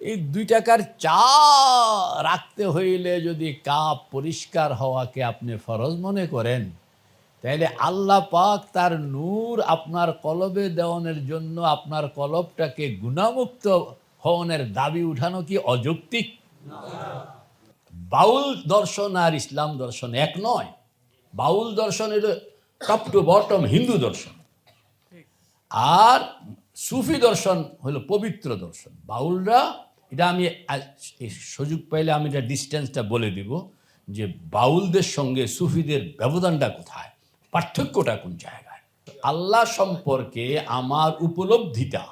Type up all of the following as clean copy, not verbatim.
এই 2 টাকার চা রাখতে হইলে যদি কাপ পরিষ্কার হওয়াকে আপনি ফরজ মনে করেন, তাহলে আল্লাহ পাক তার নূর আপনার কলবে দেওয়ানোর জন্য আপনার কলবটাকে গুনাহমুক্ত হওয়ার দাবি উঠানো কি অযৌক্তিক? বাউল দর্শন আর ইসলাম দর্শন এক নয়। বাউল দর্শন হলো টপ টু বটম হিন্দু দর্শন, আর সুফি দর্শন হলো পবিত্র দর্শন। বাউলরা, এটা আমি সুযোগ পাইলে আমি এটা ডিস্টেন্সটা বলে দিব যে বাউলদের সঙ্গে সুফিদের ব্যবধানটা কোথায়, পার্থক্যটা কোন জায়গায়। আল্লাহ সম্পর্কে আমার উপলব্ধিটা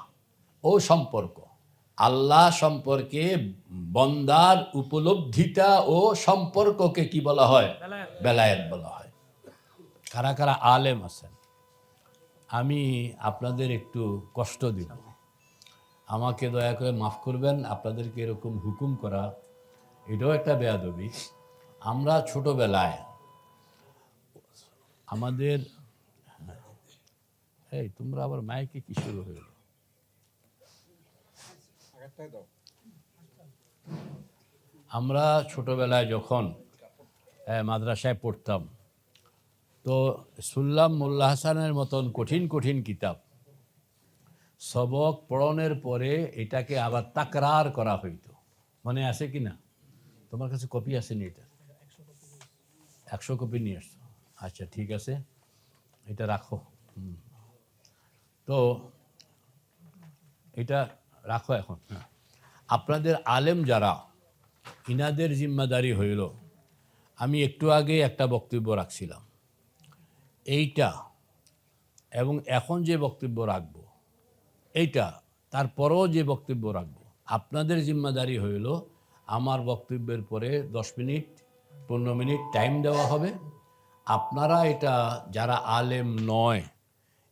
ও সম্পর্ক, আল্লাহ সম্পর্কে বন্দার উপলব্ধিটা ও সম্পর্ককে কি বলা হয়? বেলায়েত বলা হয়। কারা কারা আলেম আছেন? আমি আপনাদের একটু কষ্ট দিব, আমাকে দয়া করে মাফ করবেন। আপনাদেরকে এরকম হুকুম করা এটাও একটা বেয়াদবি। আমরা ছোটবেলায় আমাদের, এই তোমরা আবার মাইকে কি শুরু হইল? আমরা ছোটবেলায় যখন মাদ্রাসায় পড়তাম, তো শুনলাম মোল্লা হাসানের মতন কঠিন কঠিন কিতাব সবক পড়নের পরে এটাকে আবার তাকরার করা হইতো। মনে আছে কি না? তোমার কাছে কপি আসেনি? এটা 100 কপি নিয়ে আসছো? আচ্ছা ঠিক আছে, এটা রাখো। তো এটা রাখো এখন। আপনাদের আলেম যারা, ইনাদের জিম্মাদারি হইল, আমি একটু আগে একটা বক্তব্য রাখছিলাম, এইটা এবং এখন যে বক্তব্য রাখবো এইটা, তারপরেও যে বক্তব্য রাখবো, আপনাদের জিম্মাদারি হইল আমার বক্তব্যের পরে 10 মিনিট 15 মিনিট টাইম দেওয়া হবে। আপনারা এটা যারা আলেম নয়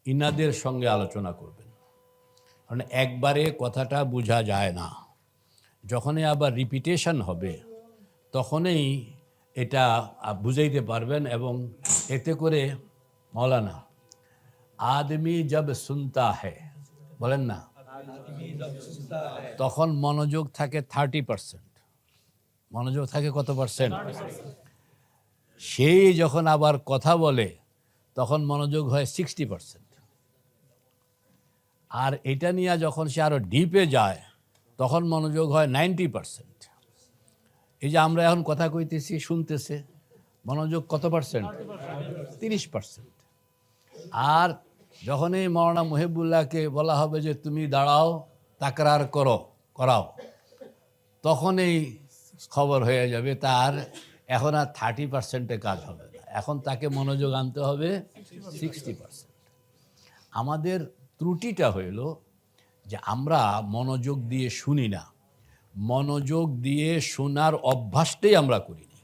ইনাদের সঙ্গে আলোচনা করবেন, কারণ একবারে কথাটা বোঝা যায় না। যখনই আবার রিপিটেশন হবে তখনই এটা বুঝাইতে পারবেন। এবং এতে করে মৌলানা, আদমি জব শুনতা হ্যায়, বলেন না, তখন মনোযোগ থাকে 30%। মনোযোগ থাকে কত পার্সেন্ট? সেই যখন আবার কথা বলে তখন মনোযোগ হয় 60%। আর এটা নিয়ে যখন সে আরো ডিপে যায় তখন মনোযোগ হয় 90%। এই যে আমরা এখন কথা কইতেছি, শুনতেছে, মনোযোগ কত পার্সেন্ট? 30%। আর যখনই মৌলানা মুহিবুল্লাহকে বলা হবে যে তুমি দাঁড়াও, তাকরার করাও, তখনই খবর হয়ে যাবে তার এখন আর 30%-এ কাজ হবে না, এখন তাকে মনোযোগ আনতে হবে 60%। আমাদের ত্রুটিটা হইল যে আমরা মনোযোগ দিয়ে শুনি না, মনোযোগ দিয়ে শোনার অভ্যাসটাই আমরা করিনি।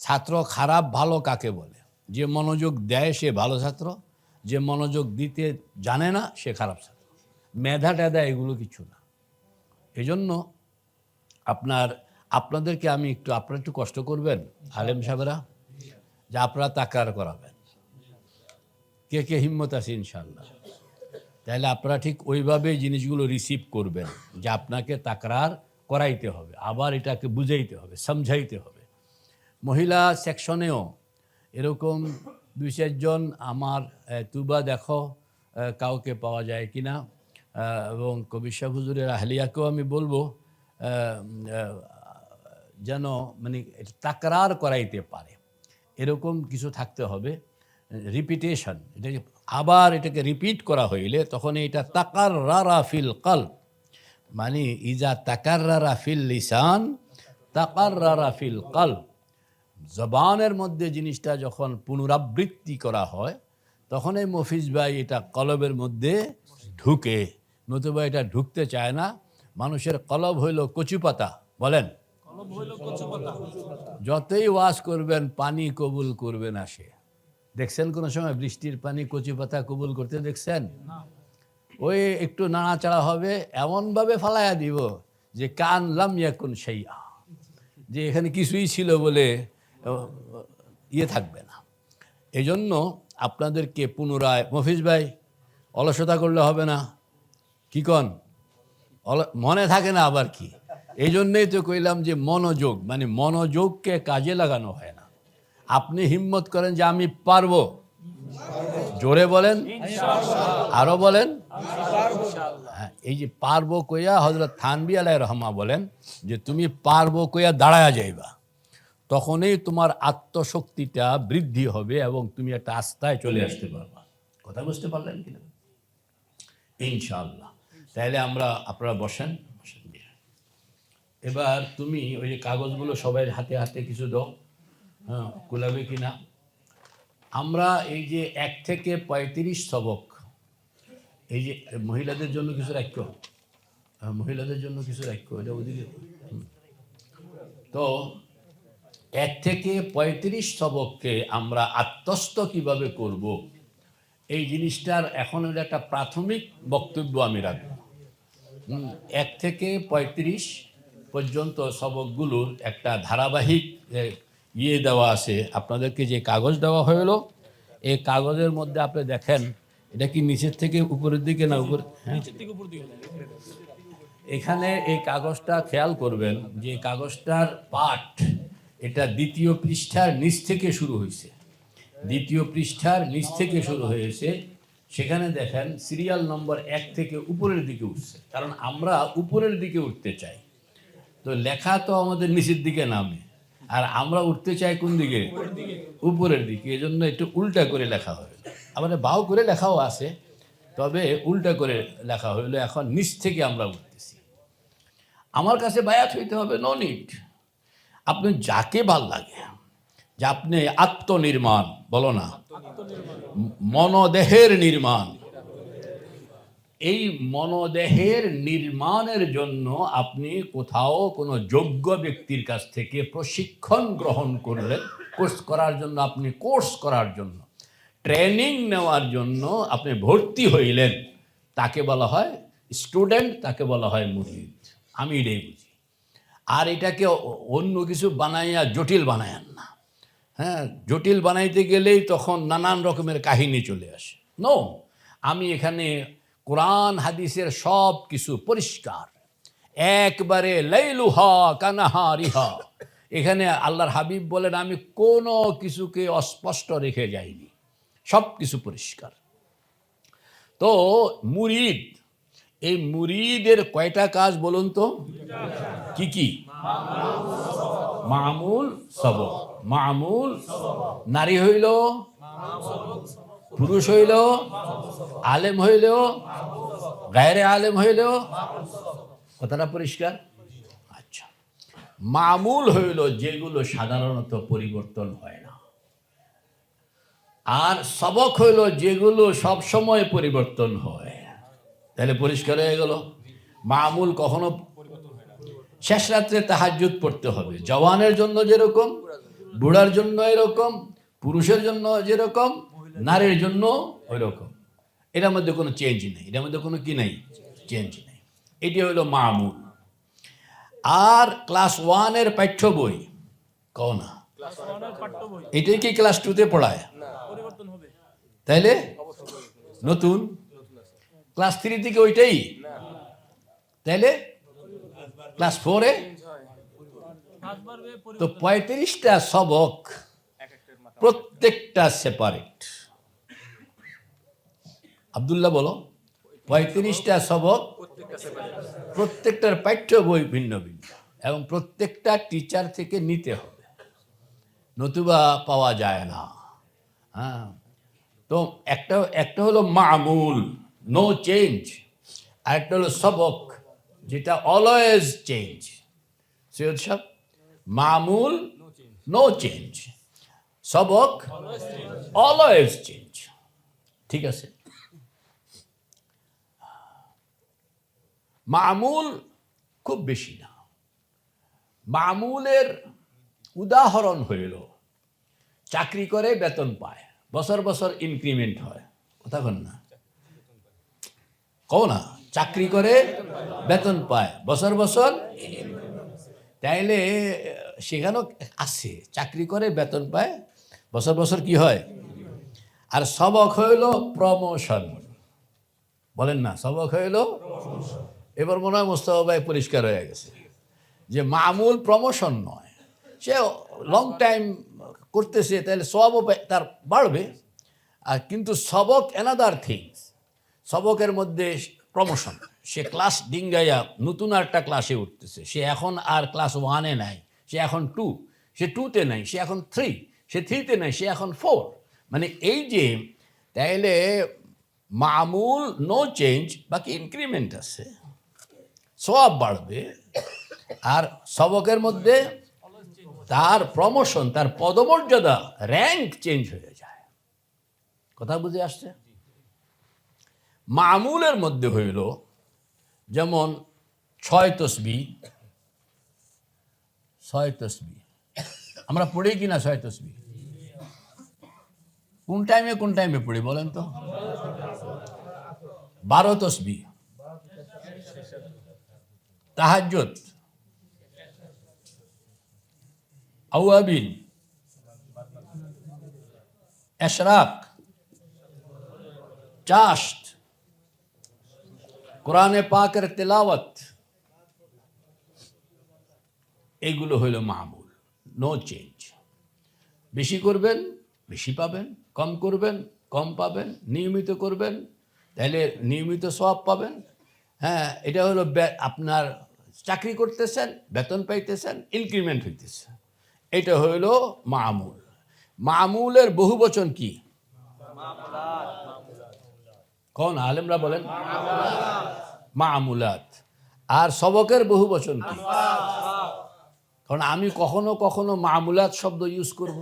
ছাত্র খারাপ ভালো কাকে বলে? যে মনোযোগ দেয় সে ভালো ছাত্র, যে মনোযোগ দিতে জানে না সে খারাপ ছাত্র। মেধা টেধা এগুলো কিছু না। এজন্য আপনাদেরকে আমি আপনারা একটু কষ্ট করবেন আলেম সাহেবরা, যে আপনারা তাকরার করাবেন। কে কে হিম্মত আছে ইনশাআল্লাহ? তাহলে আপনারা ঠিক ওইভাবে জিনিসগুলো রিসিভ করবেন যে আপনাকে তাকরার করাইতে হবে, আবার এটাকে বুঝাইতে হবে, সমঝাইতে হবে। মহিলা সেকশনেও এরকম 2-4 জন আমার তুবা দেখো কাউকে পাওয়া যায় কিনা, এবং কবির সাহেব হুজুরের আহলিয়াকেও আমি বলবো যেন মানে তাকরার করাইতে পারে এরকম কিছু থাকতে হবে। রিপিটেশন, এটাকে আবার এটাকে রিপিট করা হইলে তখন এটা তাকাররারা ফিল কলব, মানে ইজা তাকাররারা ফিল লিসান তাকাররারা ফিল কলব। জবানের মধ্যে জিনিসটা যখন পুনরাবৃত্তি করা হয় তখন এই মফিজ ভাই এটা কলবের মধ্যে ঢুকে, নতুবা এটা ঢুকতে চায় না। মানুষের কলব হইল কচু পাতা, বলেন, যতই ওয়াজ করবেন পানি কবুল করবে না সে। দেখছেন কোনো সময় বৃষ্টির পানি কচু পাতা কবুল করতে দেখছেন? ওই একটু নাড়াচাড়া হবে, এমনভাবে ফালাইয়া দিব যে কান লাম ইয়াকুন শাইআ, যে এখানে কিছুই ছিল বলে থাকবে না। এই জন্য আপনাদেরকে পুনরায়, মফিজ ভাই অলসতা করলে হবে না, কি কন? মনে থাকে না আবার কি। এই জন্যই তো কইলাম যে মনোযোগ, মানে মনোযোগকে কাজে লাগানো হয় না। আপনি হিম্মত করেন যে আমি পারবো, জোরে বলেন, আরো বলেন। হ্যাঁ, এই যে পারবো কইয়া হযরত থানভী আলাইহির রহমা বলেন যে তুমি পারবো কইয়া দাঁড়ায়া যাইবা, তখনই তোমার আত্মশক্তিটা বৃদ্ধি হবে এবং তুমি একটা আস্থায় চলে আসতে পারবা। কথা বুঝতে পারলেন কিনা? ইনশাআল্লাহ। তাহলে আপনারা বসেন। এবার তুমি ওই যে কাগজগুলো সবাই হাতে হাতে কিছু দাও, হ্যাঁ, কুলাবে কিনা। আমরা এই যে 1 থেকে 35 সবক, এই যে মহিলাদের জন্য কিছু রাখো, মহিলাদের জন্য কিছু রাখো, এটা ওদিকে। তো 1 থেকে 35 সবককে আমরা আত্মস্থ কিভাবে করব, এই জিনিসটার এখন একটা প্রাথমিক বক্তব্য আমি রাখব। 1 থেকে 35 পর্যন্ত সবকগুলোর একটা ধারাবাহিক দেওয়া আছে। আপনাদেরকে যে কাগজ দেওয়া হলো, এই কাগজের মধ্যে আপনি দেখেন, এটা কি নিচের থেকে উপরের দিকে না উপর? নিচের থেকে উপর দিকে। এখানে এই কাগজটা খেয়াল করবেন যে কাগজটার পাঠ, এটা 2য় পৃষ্ঠার নিচ থেকে শুরু হয়েছে। 2য় পৃষ্ঠার নিচ থেকে শুরু হয়েছে। সেখানে দেখেন সিরিয়াল নম্বর 1 থেকে উপরের দিকে উঠছে, কারণ আমরা উপরের দিকে উঠতে চাই। তো লেখা তো আমাদের নিচের দিকে নামে, আর আমরা উঠতে চাই কোন দিকে? উপরের দিকে। এই জন্য একটু উল্টা করে লেখা হলো। আবার বাউ করে লেখাও আছে, তবে উল্টা করে লেখা হইলো। এখন নিচ থেকে আমরা উঠতেছি। আমার কাছে বায়াত হইতে হবে? No need. আপনি যাকে ভাল লাগে, যে আপনি আত্মনির্মাণ, বলো না, মনোদেহের নির্মাণ, এই মনোদেহের নির্মাণের জন্য আপনি কোথাও কোনো যোগ্য ব্যক্তির কাছ থেকে প্রশিক্ষণ গ্রহণ করলেন, কোর্স করার জন্য, আপনি কোর্স করার জন্য, ট্রেনিং নেওয়ার জন্য আপনি ভর্তি হইলেন, তাকে বলা হয় স্টুডেন্ট, তাকে বলা হয় মুরিদ। আমি এটাই বুঝি। আর এটাকে অন্য কিছু বানাইয়া জটিল বানায়ান না। হ্যাঁ, জটিল বানাইতে গেলেই তখন নানান রকমের কাহিনী চলে আসে। নো, আমি এখানে কোরআন হাদিসের সব কিছু পরিষ্কার, একবারে লাইলুহা কানাহারিহা। এখানে আল্লাহর হাবিব বলেন আমি কোনো কিছুকে অস্পষ্ট রেখে যাইনি, সব কিছু পরিষ্কার। তো মুরিদ, এই মুরিদের কয়টা কাজ বলুন তো? কি কি? মামুল সবক। মামুল, নারী হইল, পুরুষ হইল, আলেম হইল, গায়রে আলেম হইল, কথাটা পরিষ্কার? আচ্ছা, মামুল হইল যেগুলো সাধারণত পরিবর্তন হয় না, আর সবক হইল যেগুলো সব সময় পরিবর্তন হয়। তাহলে পরিষ্কার হয়ে গেল। মামুল কখনো, শেষ রাত্রে তাহাজ্জুদ পড়তে হবে, জওয়ানের জন্য যেরকম, বুড়ার জন্য এরকম, পুরুষের জন্য যেরকম, নারীর জন্য ওই রকম। এটার মধ্যে কোনো চেঞ্জ নেই, এটার মধ্যে কোনো কি নেই, চেঞ্জ নেই। এটি হলো মামুল। আর ক্লাস 1-এর পাঠ্য বই কও না, এটাই কি ক্লাস 2-তে পড়ায়? তাইলে নতুন ক্লাস 3 থেকে ওইটাই, তাইলে ক্লাস 4-এ তো 35টা সবক, প্রত্যেকটা সেপারেট। আব্দুল্লাহ বলো, 35টা সবক, প্রত্যেকটার পাঠ্য বই ভিন্ন ভিন্ন, এবং প্রত্যেকটা টিচার থেকে নিতে হবে, নতুবা পাওয়া যায় না। হ্যাঁ, তো একটা হলো মামুল, নো চেঞ্জ, আর একটা হলো সবক, যেটা অলওয়েজ চেঞ্জ। সৈয়দ সাহেব, মামুল নো চেঞ্জ, সবক অলওয়েজ চেঞ্জ। ঠিক আছে? মামুল খুব বেশি না। মামুলের উদাহরণ হইল চাকরি করে বেতন পায়, বছর বছর ইনক্রিমেন্ট হয়। কথা বল না, কও না, চাকরি করে বেতন পায়, বছর বছর। তাইলে সেখানেও আছে, চাকরি করে বেতন পায়, বছর বছর কি হয়। আর সবক হইল প্রমোশন। বলেন না, সবক হইল এবার মনে হয় মোস্তফা ভাই পরিষ্কার হয়ে গেছে যে মামুল প্রমোশন নয়, সে লং টাইম করতেছে তাহলে সবও তার বাড়বে। আর কিন্তু সবক অ্যানাদার থিংস, সবকের মধ্যে প্রমোশন, সে ক্লাস ডিঙ্গাইয়া নতুন একটা ক্লাসে উঠতেছে, সে এখন আর ক্লাস 1-এ নাই, সে এখন 2, সে 2-তে নাই, সে এখন 3, সে 3-তে নাই, সে এখন 4। মানে এই যে তাইলে মামুল নো চেঞ্জ, বাকি ইনক্রিমেন্ট আছে, সব বাড়বে। আর সবকের মধ্যে তার প্রমোশন, তার পদমর্যাদা, র্যাঙ্ক চেঞ্জ হয়ে যায়। কথা বুঝে আসছে? মামুলের মধ্যে হইল যেমন 6 তসবিহ, 6 তসবিহ আমরা পড়ি কিনা? 6 তসবিহ কোন টাইমে পড়ি বলেন তো? 12 তসবিহ, তাহাজ্জুদ, আওয়াবিন, এশরাক, চাশত, কোরআনে পাকের তেলাওয়াত, এইগুলো হইল মামুল, নো চেঞ্জ। বেশি করবেন বেশি পাবেন, কম করবেন কম পাবেন, নিয়মিত করবেন তাহলে নিয়মিত সওয়াব পাবেন। হ্যাঁ, এটা হলো আপনার চাকরি করতেছেন, বেতন পাইতেছেন, ইনক্রিমেন্ট হইতেছে, এটা হইল মামুল। মামুলের বহু বচন কি? কোন আলেমরা বলেন? মামুলাত। আর সবকের বহু বচন কি? কারণ আমি কখনো কখনো মামুলাত শব্দ ইউজ করব,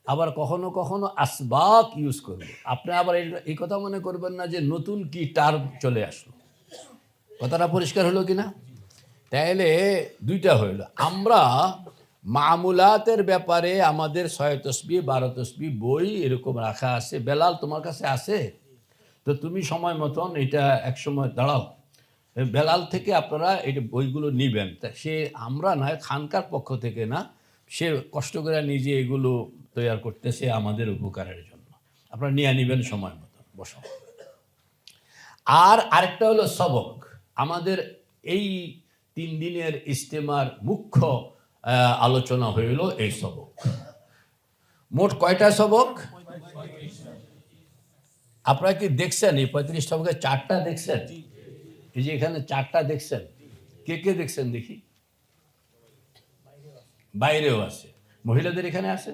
আবার কখনো কখনো আসবাক ইউজ করব। আপনি আবার এই কথা মনে করবেন না যে নতুন কি টার্ম চলে আসলো। কথাটা পরিষ্কার হলো কিনা? তাইলে দুইটা হইল। আমরা মামুলাতের ব্যাপারে আমাদের 6 তসবিহ 12 তসবিহ বই এরকম রাখা আছে। বেলাল তোমার কাছে আছে তো তুমি সময় মতন এটা এক সময় দাঁড়াও, বেলাল থেকে আপনারা এই বইগুলো নিবেন। তা সে আমরা না, খানকার পক্ষ থেকে না, সে কষ্ট করে নিজে এগুলো তৈরি করতেছে আমাদের উপকারের জন্য। আপনারা নিয়ে নিবেন সময় মতন, বসো। আর আরেকটা হলো সবক। আমাদের এই 3 দিনের ইজতেমার মুখ্য আলোচনা হইল এই সবক। মোট কয়টা সবক? আপনারা কি দেখছেন এই 35 সবকে? 4টা দেখছেন? এই যে এখানে 4টা দেখছেন, কে কে দেখছেন দেখি? বাইরেও আছে, মহিলাদের এখানে আছে,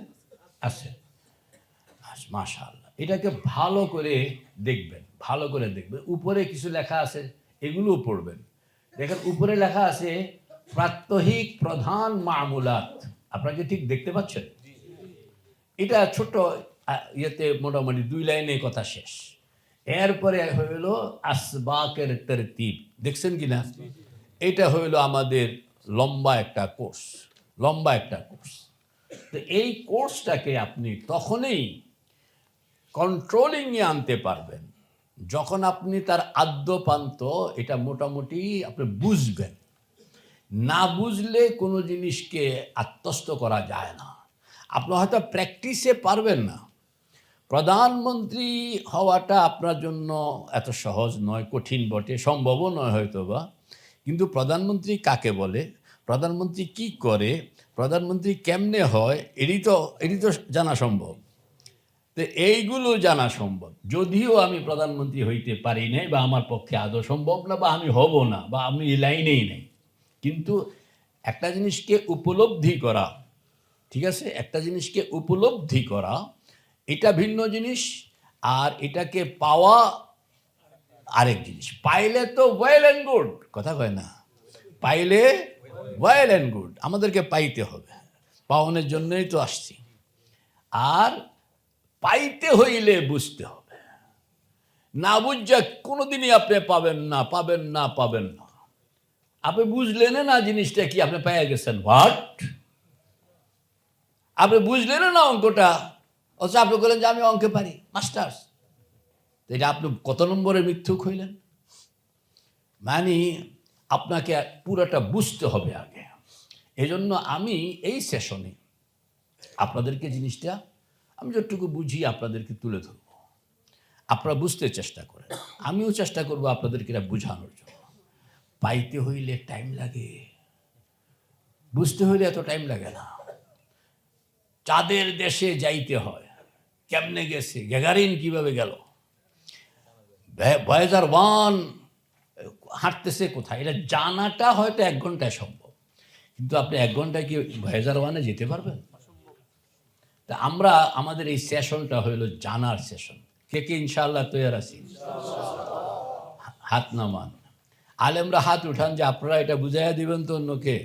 আছে, মাশাআল্লাহ। এটাকে ভালো করে দেখবেন, ভালো করে দেখবেন। উপরে কিছু লেখা আছে, এগুলোও পড়বেন। দেখেন উপরে লেখা আছে প্রাত্যহিক প্রধান মামুলাত। আপনারা কি ঠিক দেখতে পাচ্ছেন? এটা ছোট ইয়েতে মোটামুটি 2 লাইনে কথা শেষ। এরপরে হইল আসবাকের তরতিব, দেখছেন কিনা? এটা হইল আমাদের লম্বা একটা কোর্স, লম্বা একটা কোর্স। তো এই কোর্সটাকে আপনি তখনই কন্ট্রোলিংয়ে আনতে পারবেন যখন আপনি তার আদ্যপান্ত এটা মোটামুটি আপনি বুঝবেন। না বুঝলে কোনো জিনিসকে আত্মস্থ করা যায় না। আপনি হয়তো প্র্যাকটিসে পারবেন না। প্রধানমন্ত্রী হওয়াটা আপনার জন্য এত সহজ নয়, কঠিন বটে, সম্ভবও নয় হয়তো বা। কিন্তু প্রধানমন্ত্রী কাকে বলে, প্রধানমন্ত্রী কি করে, প্রধানমন্ত্রী কেমনে হয়, এটি তো জানা সম্ভব। তো এইগুলো জানা সম্ভব। যদিও আমি প্রধানমন্ত্রী হইতে পারি নাই, বা আমার পক্ষে আদৌ সম্ভব না, বা আমি হব না, বা আমি এই লাইনেই নেই, কিন্তু একটা জিনিসকে উপলব্ধি করা, ঠিক আছে, একটা জিনিসকে উপলব্ধি করা এটা ভিন্ন জিনিস, আর এটাকে পাওয়া আরেক জিনিস। পাইলে তো ওয়েল অ্যান্ড গুড, কথা কয় না? পাইলে ওয়েল অ্যান্ড গুড, আমাদেরকে পাইতে হবে, পাওয়ানোর জন্যই তো আসছি। আর পাইতে হইলে বুঝতে হবে, না বুঝা কোনোদিনই আপনি পাবেন না, পাবেন না, পাবেন না। আপনি বুঝলেন না জিনিসটা কি, আপনি পেয়ে গেছেন হোয়াট? আপনি বুঝলেন না অঙ্কটা, অথচ আপনি বললেন যে আমি অঙ্কে পারি, মাস্টার্স। এটা আপনি কত নম্বরের মিথ্যুক হইলেন? মানে আপনাকে পুরোটা বুঝতে হবে আগে। এজন্য আমি এই সেশনে আপনাদেরকে জিনিসটা আমি যতটুকু বুঝি আপনাদেরকে তুলে ধরব, আপনারা বুঝতে চেষ্টা করেন, আমিও চেষ্টা করব আপনাদেরকে এটা বোঝানোর জন্য। পাইতে হইলে টাইম লাগে, বুঝতে হইলে এত টাইম লাগে না। চাঁদের দেশে যাইতে হয়, কেমনে গেছে, গ্যাগারিন কিভাবে গেল, ভয়েজার 1 হাঁটতেছে কোথায়, এটা জানাটা হয়তো 1 ঘন্টায় সম্ভব, কিন্তু আপনি 1 ঘন্টায় কি ভয়েজার 1-এ যেতে পারবেন? তা আমরা আমাদের এই সেশনটা হইল জানার সেশন। কে কে ইনশাআল্লাহ তৈরি আছি? হাত নামান, আলেমরা হাত উঠান যে আপনারা এটা বুঝাইয়া দিবেন তো অন্যকে।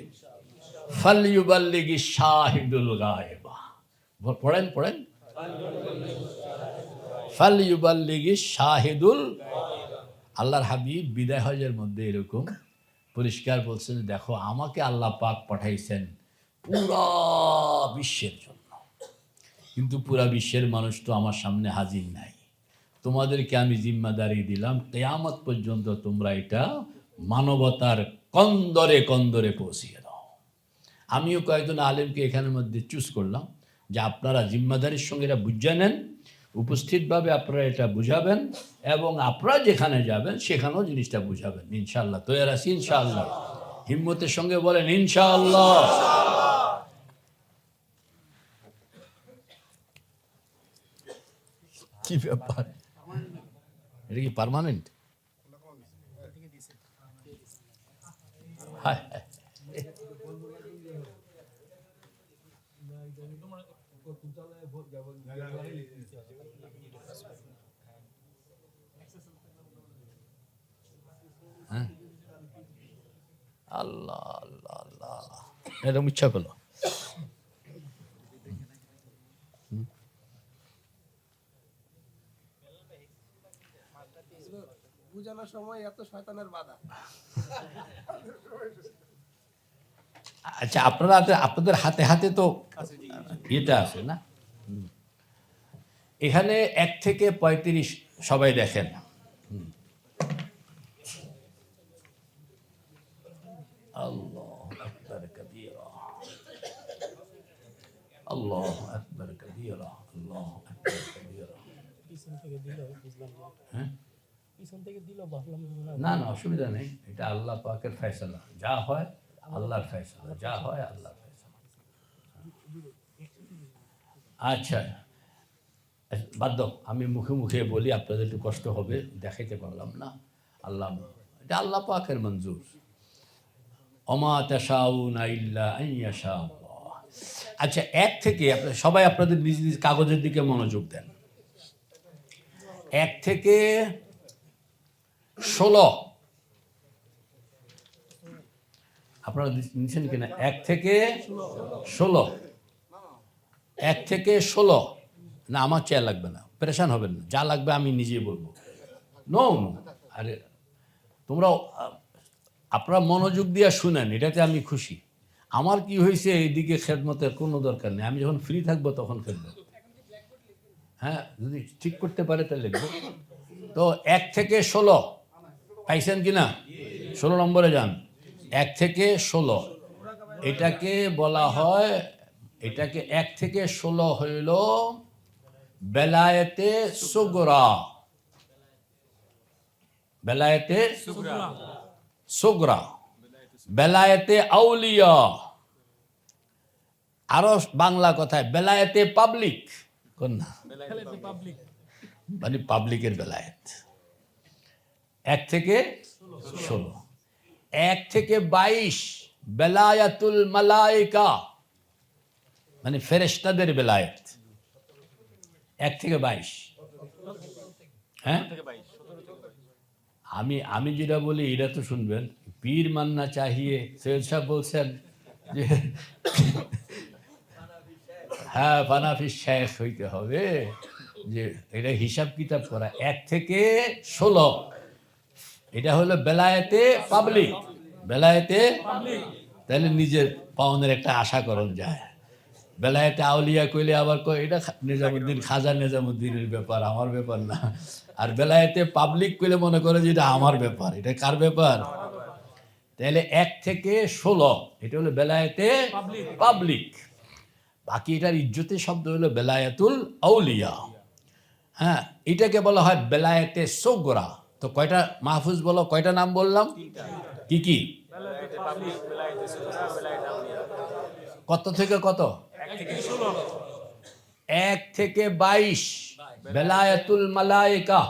ফালইউবাল্লিগি শাহিদুল গায়েবা, পড়েন পড়েন, ফালইউবাল্লিগি শাহিদুল। আল্লাহর হাবিব বিদায় হজের মধ্যে এরকম পরিষ্কার বলছেন, দেখো আমাকে আল্লাহ পাক পাঠাইছেন পুরা বিশ্বের জন্য, কিন্তু পুরা বিশ্বের মানুষ তো আমার সামনে হাজির নাই। তোমাদেরকে আমি জিম্মাদারি দিলাম কিয়ামত পর্যন্ত তোমরা এটা মানবতার কন্দরে কন্দরে পৌঁছিয়ে দাও। আমিও কয়েকজন আলেমকে এখানের মধ্যে চুজ করলাম যে আপনারা জিম্মাদারির সঙ্গে এটা বুঝে নেন, উপস্থিতভাবে আপনারা এটা বুঝাবেন, এবং আপনারা যেখানে যাবেন সেখানেও জিনিসটা বুঝাবেন। ইনশাআল্লাহ তৈরি আছি? ইনশাআল্লাহ হিম্মতের সঙ্গে বলেন ইনশাআল্লাহ। কি ব্যাপার, এটা কি পার্মানেন্ট? হ্যাঁ, আল্লাহ আল্লাহ আল্লাহ, এরকম ইচ্ছা করলো। বুঝানোর সময় এত শয়তানের বাধা। আচ্ছা, আপনারা আপনাদের হাতে হাতে তো এটা আছে না? এখানে 1 থেকে 35 সবাই দেখেন। আল্লাহু আকবার কাবীরা, আল্লাহু আকবার কাবীরা, আল্লাহু আকবার কাবীরা। পিছন থেকে দিল, বুঝলাম না। হ্যাঁ, পিছন থেকে দিল, ভাবলাম না না অসুবিধা নেই, এটা আল্লাহ পাকের ফয়সালা, যা হয় আল্লাহর ফয়সালা, যা হয় আল্লাহর ফয়সালা। আচ্ছা বাদ দাও, আমি মুখে মুখে বলি, আপনাদের একটু কষ্ট হবে, দেখাইতে পারলাম না। আল্লাহ, এটা আল্লাহ পাকের মঞ্জুর। ওমা তাশাউনা ইল্লা আন ইয়াশা আল্লাহ। আচ্ছা, 1 থেকে সবাই আপনাদের নিজ নিজ কাগজের দিকে মনোযোগ দেন। 1 থেকে 16 আপনারা নিচ্ছেন কিনা? 1 থেকে 16, 1 থেকে 16 না, আমার চেয়ার লাগবে না, পেরেশান হবেন না, যা লাগবে আমি নিজেই বলবো। নো, আরে তোমরা আপনারা মনোযোগ দিয়ে শুনেন, এটাতে আমি খুশি। আমার কি হয়েছে, এইদিকে খেদমতের কোনো দরকার নেই, আমি যখন ফ্রি থাকবো তখন খেদমত। হ্যাঁ, যদি ঠিক করতে পারে তাহলে লিখবো। তো 1 থেকে 16 পাইছেন কিনা? 16 নম্বরে যান। 1 থেকে 16 এটাকে বলা হয়, এটাকে 1 থেকে 16 হইল বেলায়েতে সুগরা। বেলায়েতে সুগরা, বেলায়েতে আউলিয়া, আরো বাংলা কথায় বেলায়েতে পাবলিক, কোন না মানে পাবলিকের বেলায়েত। 1 থেকে 16। 1 থেকে 22 বেলায়াতুল মালাইকা, মানে ফেরেশতাদের বেলায়েত। 1 থেকে 22, হ্যাঁ আমি যেটা বলি এটা তো শুনবেন। পীর মাননা চাহিয়ে সৈয়দ সাহেব বলছেন যে হ্যাঁ পানাফি শেখ হইতে হবে, যে এটা হিসাব কিতাব করা। 1 থেকে 16 এটা হলো বেলায়েতে পাবলিক, বেলায়েতে তাহলে নিজের পাওনের একটা আশা করণ যায়। বেলায়েতে আউলিয়া কইলে আবার এটা নিজামুদ্দিন, খাজা নিজামুদ্দিনের ব্যাপার, আমার ব্যাপার না। আর বেলায়েতে পাবলিক কইলে মনে করে যে এটা আমার ব্যাপার, এটা কার ব্যাপার? তাহলে 1 থেকে 16 এটা হলো বেলায়েতে পাবলিক। বাকি এটার ইজ্জতের শব্দ হলো বেলায়েতুল আউলিয়া। হ্যাঁ, এটাকে বলা হয় বেলায়েতে সুগরা। তো কয়টা মাহফুজ বলো, কয়টা নাম বললাম? কি কি? কত থেকে কত? 1 থেকে 22 বেলায়েতুল মালায়েকা,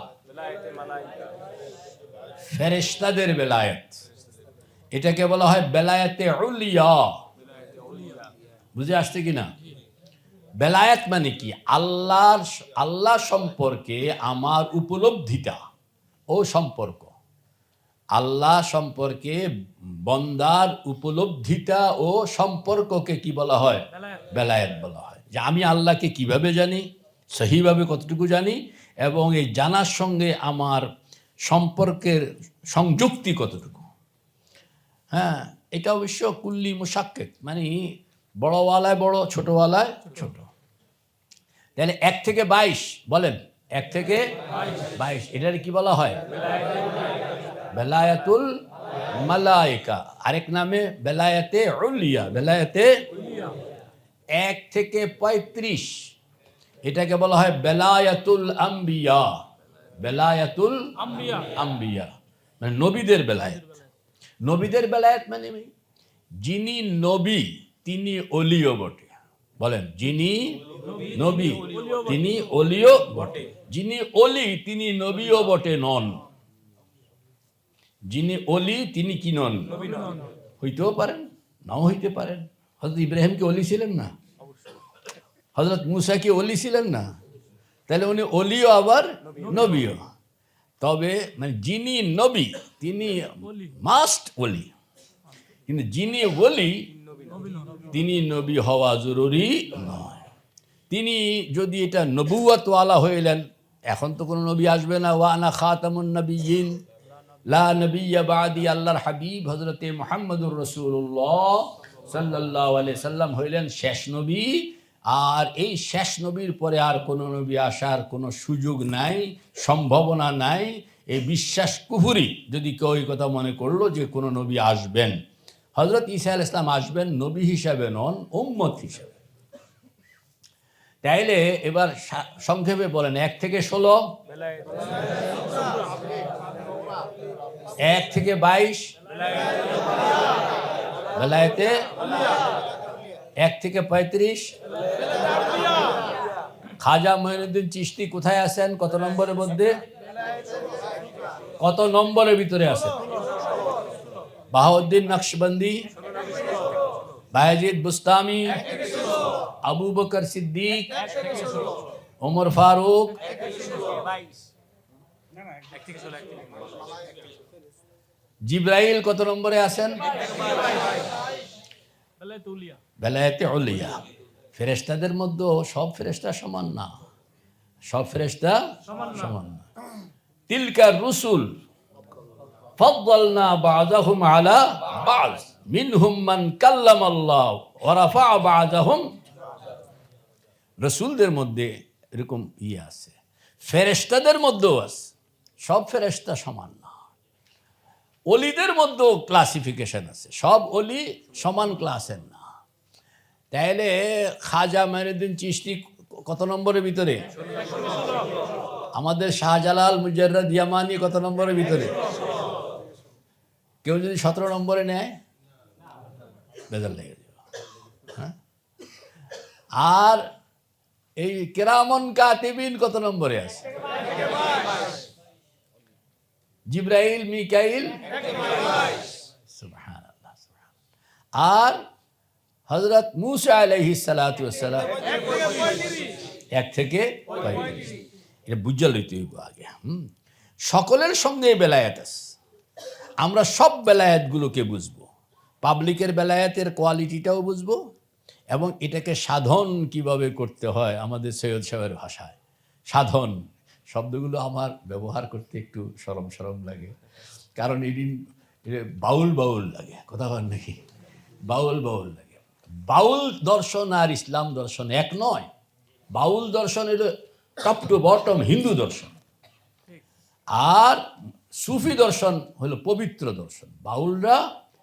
ফেরেশতাদের বেলায়েত। এটাকে বলা হয় বেলায়েতে উলিয়া। বুঝে আসছে কিনা? বেলায়েত মানে কি? আল্লাহ সম্পর্কে আমার উপলব্ধিটা ও সম্পর্ক, আল্লাহ সম্পর্কে বন্দার উপলব্ধিটা ও সম্পর্ককে কি বলা হয়? বেলায়েত বলা হয়। যে আমি আল্লাহকে কিভাবে জানি, সহিভাবে কতটুকু জানি, এবং এই জানার সঙ্গে আমার সম্পর্কের সংযুক্তি কতটুকু। হ্যাঁ, এটা অবশ্য কুল্লি মুশাক্কিক, মানে বড়ওয়ালায় বড়, ছোটওয়ালায় ছোট। তাহলে 1 থেকে 22 বলেন, 1 থেকে 22 এটার কি বলা হয়? বেলায়েতুল মালায়েকা, আরেক নামে বেলায়েতে উলিয়া, বেলায়েতে। 1 থেকে 35 এটাকে বলা হয় বেলায়েতুল আম্বিয়া, বেলায়েতুল আম্বিয়া, মানে নবীদের বেলায়েত। নবীদের বেলায়েত মানে যিনি নবী তিনি অলিও বটে। বলেন, যিনি নবী তিনি অলিও বটে। যিনি অলি তিনি নবীও বটে নন। যিনি অলি তিনি কি নন? হইতেও পারেন, নাও হইতে পারেন। হযরত ইব্রাহিম কি অলি ছিলেন না? হযরত মুসা কি অলি ছিলেন না? তাহলে উনি অলিও আবার নবীও। তবে মানে যিনি নবী তিনি মাস্ট অলি, কিন্তু যিনি অলি তিনি নবী হওয়া জরুরি নয়। তিনি যদি এটা নবুয়তওয়ালা হইলেন, এখন তো কোনো নবী আসবে না। ওয়া আনা খাতামুন নবিয়্যিন লা নবিয়্যা বাদি, আল্লাহর হাবিব হযরতে মুহাম্মদুর রাসূলুল্লাহ সাল্লাল্লাহু আলাইহি সাল্লাম হইলেন শেষ নবী। আর এই শেষ নবীর পরে আর কোনো নবী আসার কোনো সুযোগ নাই, সম্ভাবনা নাই। এই বিশ্বাস কুফরি যদি কেউ এই কথা মনে করলো যে কোনো নবী আসবেন। হযরত ঈসা আলাইহিস সালাম আসবেন নবী হিসাবে নন, উম্মত হিসাবে। তাইলে এবার সংক্ষেপে বলেন, 1 থেকে 16, 1 থেকে 22 বেলায়েতে, 1 থেকে 35 খাজা মঈনুদ্দিন চিশতি কোথায় আছেন? কত নম্বরের মধ্যে? কত নম্বরের ভিতরে আছেন? বাহাউদ্দিন নকশবন্দি, বায়েজিদ বুস্তামি, আবু বকর সিদ্দিক, ওমর ফারুক, জিব্রাইল কত নম্বরে আছেন? বেলায়েতে উলিয়া। ফেরেশতাদের মধ্যে সব ফেরেশতা সমান না, সব ফেরেশতা সমান না। তিলকা রুসুল ফাদ্দালনা বা'দাহুম আলা বা'দ মিনহুম মান কাল্লামাল্লাহু ওয়া রাফা'a বা'দাহুম। রাসূলদের মধ্যে এরকম আছে, ফেরেশতাদের মধ্যেও আছে, সব ফেরেশতা সমান না। অলিদের মধ্যেও ক্লাসিফিকেশন আছে, সব অলি সমান ক্লাসের না। তাইলে খাজা মঈনুদ্দিন চিশতি কত নম্বরের ভিতরে? আমাদের শাহজালাল মুজাররদ ইয়ামানি কত নম্বরের ভিতরে? কেউ যদি 17 নম্বরে নেয় বেজার লেগে যাবে। হ্যাঁ, আর এই কিরামন কাতিবিন কত নম্বরে আছে? জিব্রাইল, মিকাইল, সুবহানাল্লাহ, আর হযরত মূসা আলাইহিস সালাতু ওয়াস সালাম 1 থেকে 35। এটা বুঝা লইতে হইব আগে। সকলের সঙ্গে বেলায়েত আছে। আমরা সব বেলায়েতগুলোকে বুঝবো, পাবলিকের বেলায়েতের কোয়ালিটিটাও বুঝবো, এবং এটাকে সাধন কিভাবে করতে হয় আমাদের সৈয়দ সাহেবের ভাষায়। সাধন শব্দগুলো আমার ব্যবহার করতে একটু শরম লাগে, কারণ এদিন বাউল বাউল লাগে, কথা বল নাকি? বাউল বাউল লাগে। বাউল দর্শন আর ইসলাম দর্শন এক নয়। বাউল দর্শন হলো টপ টু বটম হিন্দু দর্শন, আর সুফি দর্শন হলো পবিত্র দর্শন। বাউলরা,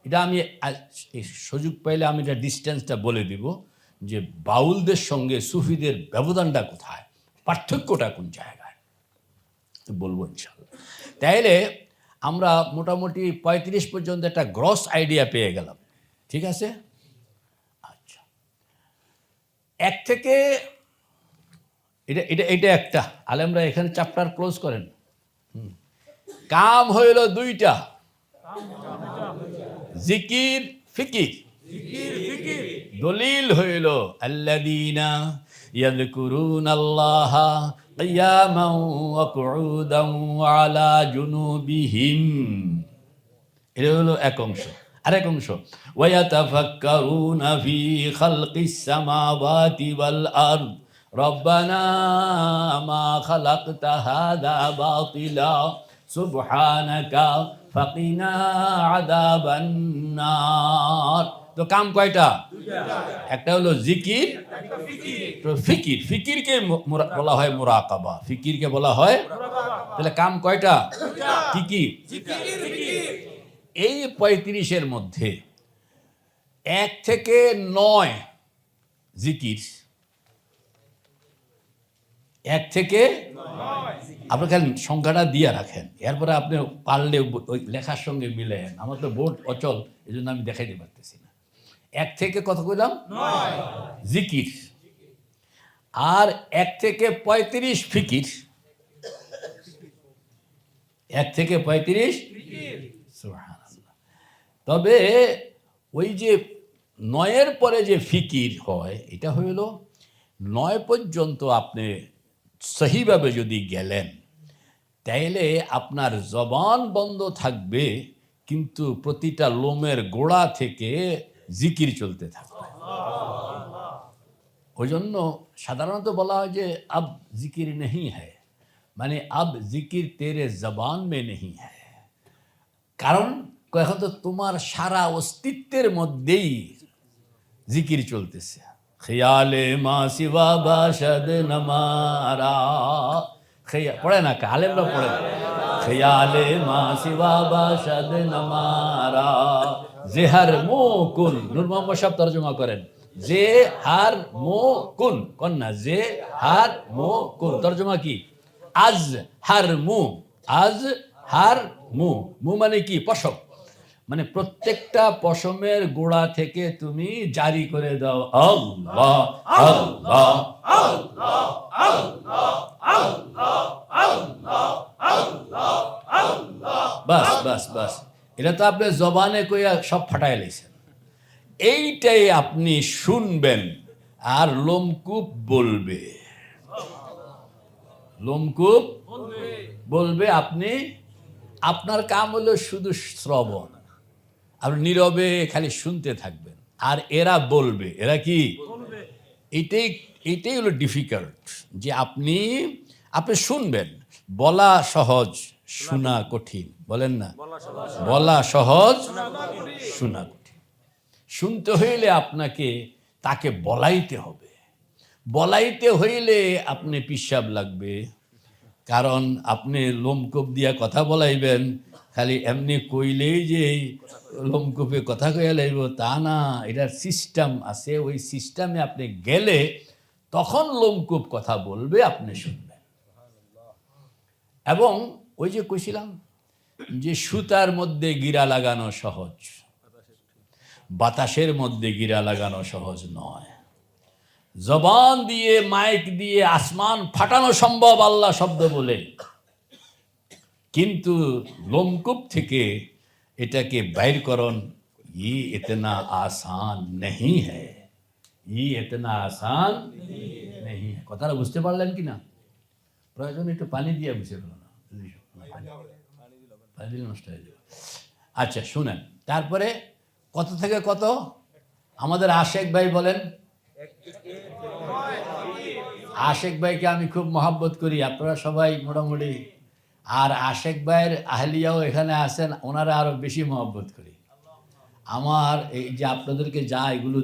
এটা আমি সুযোগ পাইলে আমি এটা ডিস্টেন্সটা বলে দিব যে বাউলদের সঙ্গে সুফিদের ব্যবধানটা কোথায়, পার্থক্যটা কোন জায়গায় বলবো ইনশাআল্লাহ। তাইলে আমরা মোটামুটি 35 পর্যন্ত একটা গ্রস আইডিয়া পেয়ে গেলাম, ঠিক আছে? আচ্ছা, এক থেকে এটা এটা এটা একটা আলেমরা এখানে চ্যাপ্টার ক্লোজ করেন। কাম হইল দুইটা, জিকির ফিকির। দলিল হইল আল্লাযীনা ইয়াযকুরুনাল্লাহা কিয়ামান ওয়া কুউদান ওয়া আলা জুনুবিহিম, এটা হলো এক অংশ। আরেক অংশ ওয়া ইয়াতাফাক্কারুনা ফি খালকিস সামাওয়াতি ওয়াল আরদ রব্বানা মা খালাকতা হাযা বাতিলা সুবহানাকা ফাকিনা আযাবান নার। তো কাম কয়টা? একটা হলো জিকির, ফিকির। ফিকিরকে বলা হয় মুরাকাবা, ফিকিরকে বলা হয়। তাহলে কাম কয়টা? কি কি? এই 35-এর মধ্যে 1 থেকে 9 জিকির, 1 থেকে আপনি খালি সংখ্যাটা দিয়ে রাখেন, এরপরে আপনি পারলে ওই লেখার সঙ্গে মিলেন। আমার তো বোর্ড অচল, এই জন্য আমি দেখাইতে পারতেছি না। 1 থেকে কত কইলাম? 9 জিকির। আর 1 থেকে 35 ফিকির। 1 থেকে 35 সুবহানাল্লাহ। তবে ওই যে 9-এর পরে যে ফিকির হয়, এটা হইল 9 পর্যন্ত আপনি সহিভাবে যদি গেলেন, তাইলে আপনার জবান বন্ধ থাকবে, কিন্তু প্রতিটা লোমের গোড়া থেকে জিকির চলতে থাকবে। ওই জন্য সাধারণত বলা হয় যে আব জিকির নেই হ্যায়, মানে আব জিকির তেরে জবান মে নেই হ্যায়। কারণ এখন তো তোমার সারা অস্তিত্বের মধ্যেই জিকির চলতেছে। খেয়ালে মা সিবা বাশদ নমারা, পড়ে না আলেমরা পড়ে, খেয়ালে মা সিবা বাশদ নমারা জেহার মো কুন। নূর মোহাম্মদ সাহেব তর্জমা করেন, যে হার মো কুন, কন্যা যে হার মো কুন। তর্জমা কি? আজ হার মু, আজ হার মু। মু মানে কি? পশম। মানে প্রত্যেকটা পশমের গোড়া থেকে তুমি জারি করে দাও আল্লাহ আল্লাহ আল্লাহ আল্লাহ আল্লাহ আল্লাহ আল্লাহ। বাস বাস বাস, এটা তো আপনি জবানে কইয়া সব ফাটাই লাইছেন। এইটাই আপনি শুনবেন, আর লোমকূপ বলবে, লোমকূপ বলবে। আপনি, আপনার কাম হলো শুধু শ্রবণ, আপনি নীরবে খালি শুনতে থাকবেন, আর এরা বলবে। এরা কি? এইটাই হলো ডিফিকাল্ট, যে আপনি শুনবেন। বলা সহজ, শোনা কঠিন, বলেন না? বলা সহজ, শোনা কঠিন। শুনতে হইলে আপনাকে তাকে বলাইতে হবে, বলাইতে হইলে আপনি পিশাব লাগবে। কারণ আপনি লোমকূপ দিয়া কথা বলাইবেন, খালি এমনি কইলেই যে লোমকূপে কথা কইয়া লাইব তা না, এটার সিস্টেম আছে। ওই সিস্টেমে আপনি গেলে তখন লোমকূপ কথা বলবে, আপনি শুনবেন। এবং ওই যে কইছিলাম যে সুতার মধ্যে গিরা লাগানো সহজ, বাতাসের মধ্যে গিরা লাগানো সহজ নয়। জবান দিয়ে, মাইক দিয়ে আসমান ফাটানো সম্ভব আল্লাহ শব্দ বলে, কিন্তু লোমকূপ থেকে এটাকে বাইর করন, ই ইতনা আসান নেই হ্যায়, ই ইতনা আসান নেই। কথাটা বুঝতে পারলেন কি না? প্রয়োজন একটু পানি দিয়ে বুঝে গেল না, পানি দিলে নষ্ট হয়ে যাবে। আচ্ছা শুনেন, তারপরে কত থেকে কত আমাদের আশেক ভাই বলেন। আশেক ভাইকে আমি খুব মহাব্বত করি, আপনারা সবাই মোটামুটি। আর আশেক ভাইয়ের আহলিয়াও এখানে আছেন, ওনারা আরো বেশি মহব্বত করি। আমার এই যে আপনাদেরকে যা এগুলো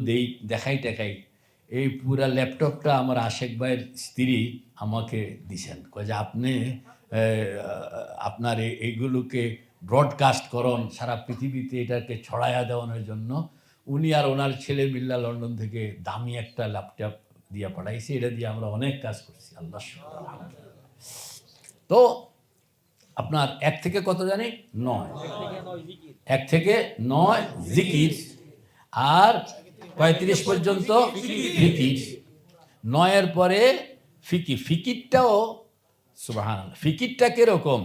দেখাই টেখাই, এই পুরা ল্যাপটপটা আমার আশেক ভাইয়ের স্ত্রী আমাকে দিছেন, কয়ে যে আপনি আপনার এইগুলোকে ব্রডকাস্ট করুন সারা পৃথিবীতে, এটাকে ছড়াইয়া দেওয়ানোর জন্য। উনি আর ওনার ছেলে মিল্লা লন্ডন থেকে দামি একটা ল্যাপটপ দিয়ে পাঠাইছে, এটা দিয়ে আমরা অনেক কাজ করছি, আল্লাহ শুকর। তো আপনার 1 থেকে কত জানি 9, 1 থেকে 9 জিকির, আর 35 পর্যন্ত ফিকির। 9-এর পরে ফিকির। ফিকিরটাও সুবহানাল্লাহ, ফিকিরটা কিরকম,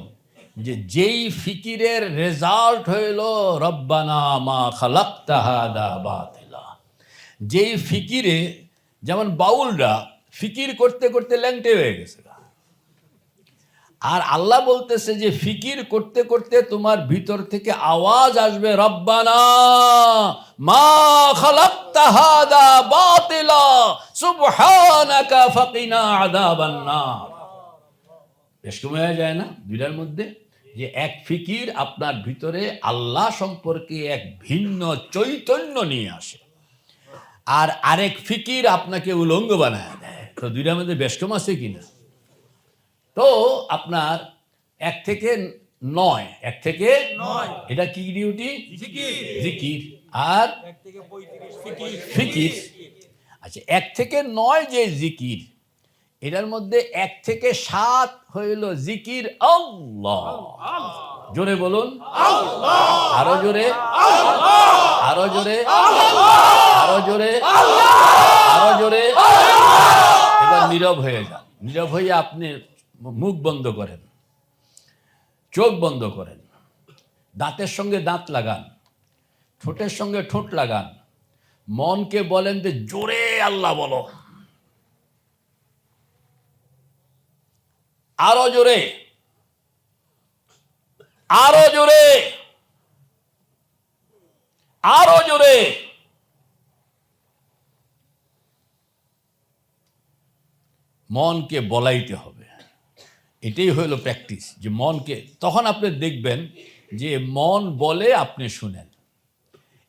যে যেই ফিকিরের রেজাল্ট হইল রব্বানা মা খালাকতা হাদা বাতিলা। যেই ফিকিরে, যেমন বাউলরা ফিকির করতে করতে ল্যাংটে হয়ে গেছে, আর আল্লাহ বলতেছে যে ফিকির করতে করতে তোমার ভিতর থেকে আওয়াজ আসবে রব্বানা মা খালাকতা হাদা বাতিলা সুবহানাকা ফাকিনা আযাবান নার। বেশ কমে যায় না দুইটার মধ্যে, যে এক ফিকির আপনার ভিতরে আল্লাহ সম্পর্কে এক ভিন্ন চৈতন্য নিয়ে আসে, আর আরেক ফিকির আপনাকে উলঙ্গ বানায় দেয়। তো দুইটার মধ্যে বেশ কম আছে কিনা? তো আপনার 1 থেকে 9, 1 থেকে 9 এটা কি ডিউটি? জিকির। আর 1 থেকে 35 ফিকির। আচ্ছা, 1 থেকে 9 যে জিকির, এটার মধ্যে 1 থেকে 7 হইল জিকির আল্লাহ। জোরে বলুন আল্লাহ, আরো জোরে আল্লাহ, আরো জোরে আল্লাহ, আরো জোরে আল্লাহ, আরো জোরে আল্লাহ। এবার নীরব হয়ে যান। নীরব হয়ে আপনি মুখ বন্ধ করেন, চোখ বন্ধ করেন, দাঁতের সঙ্গে দাঁত লাগান, ঠোঁটের সঙ্গে ঠোঁট লাগান, মনকে বলেন যে জোরে আল্লাহ বলো, আরো জোরে, আরো জোরে, আরো জোরে। মনকে বলাইতে হবে। এটাই হলো প্র্যাকটিস, যে মনকে, তখন আপনি দেখবেন যে মন বলে আপনি শুনেন।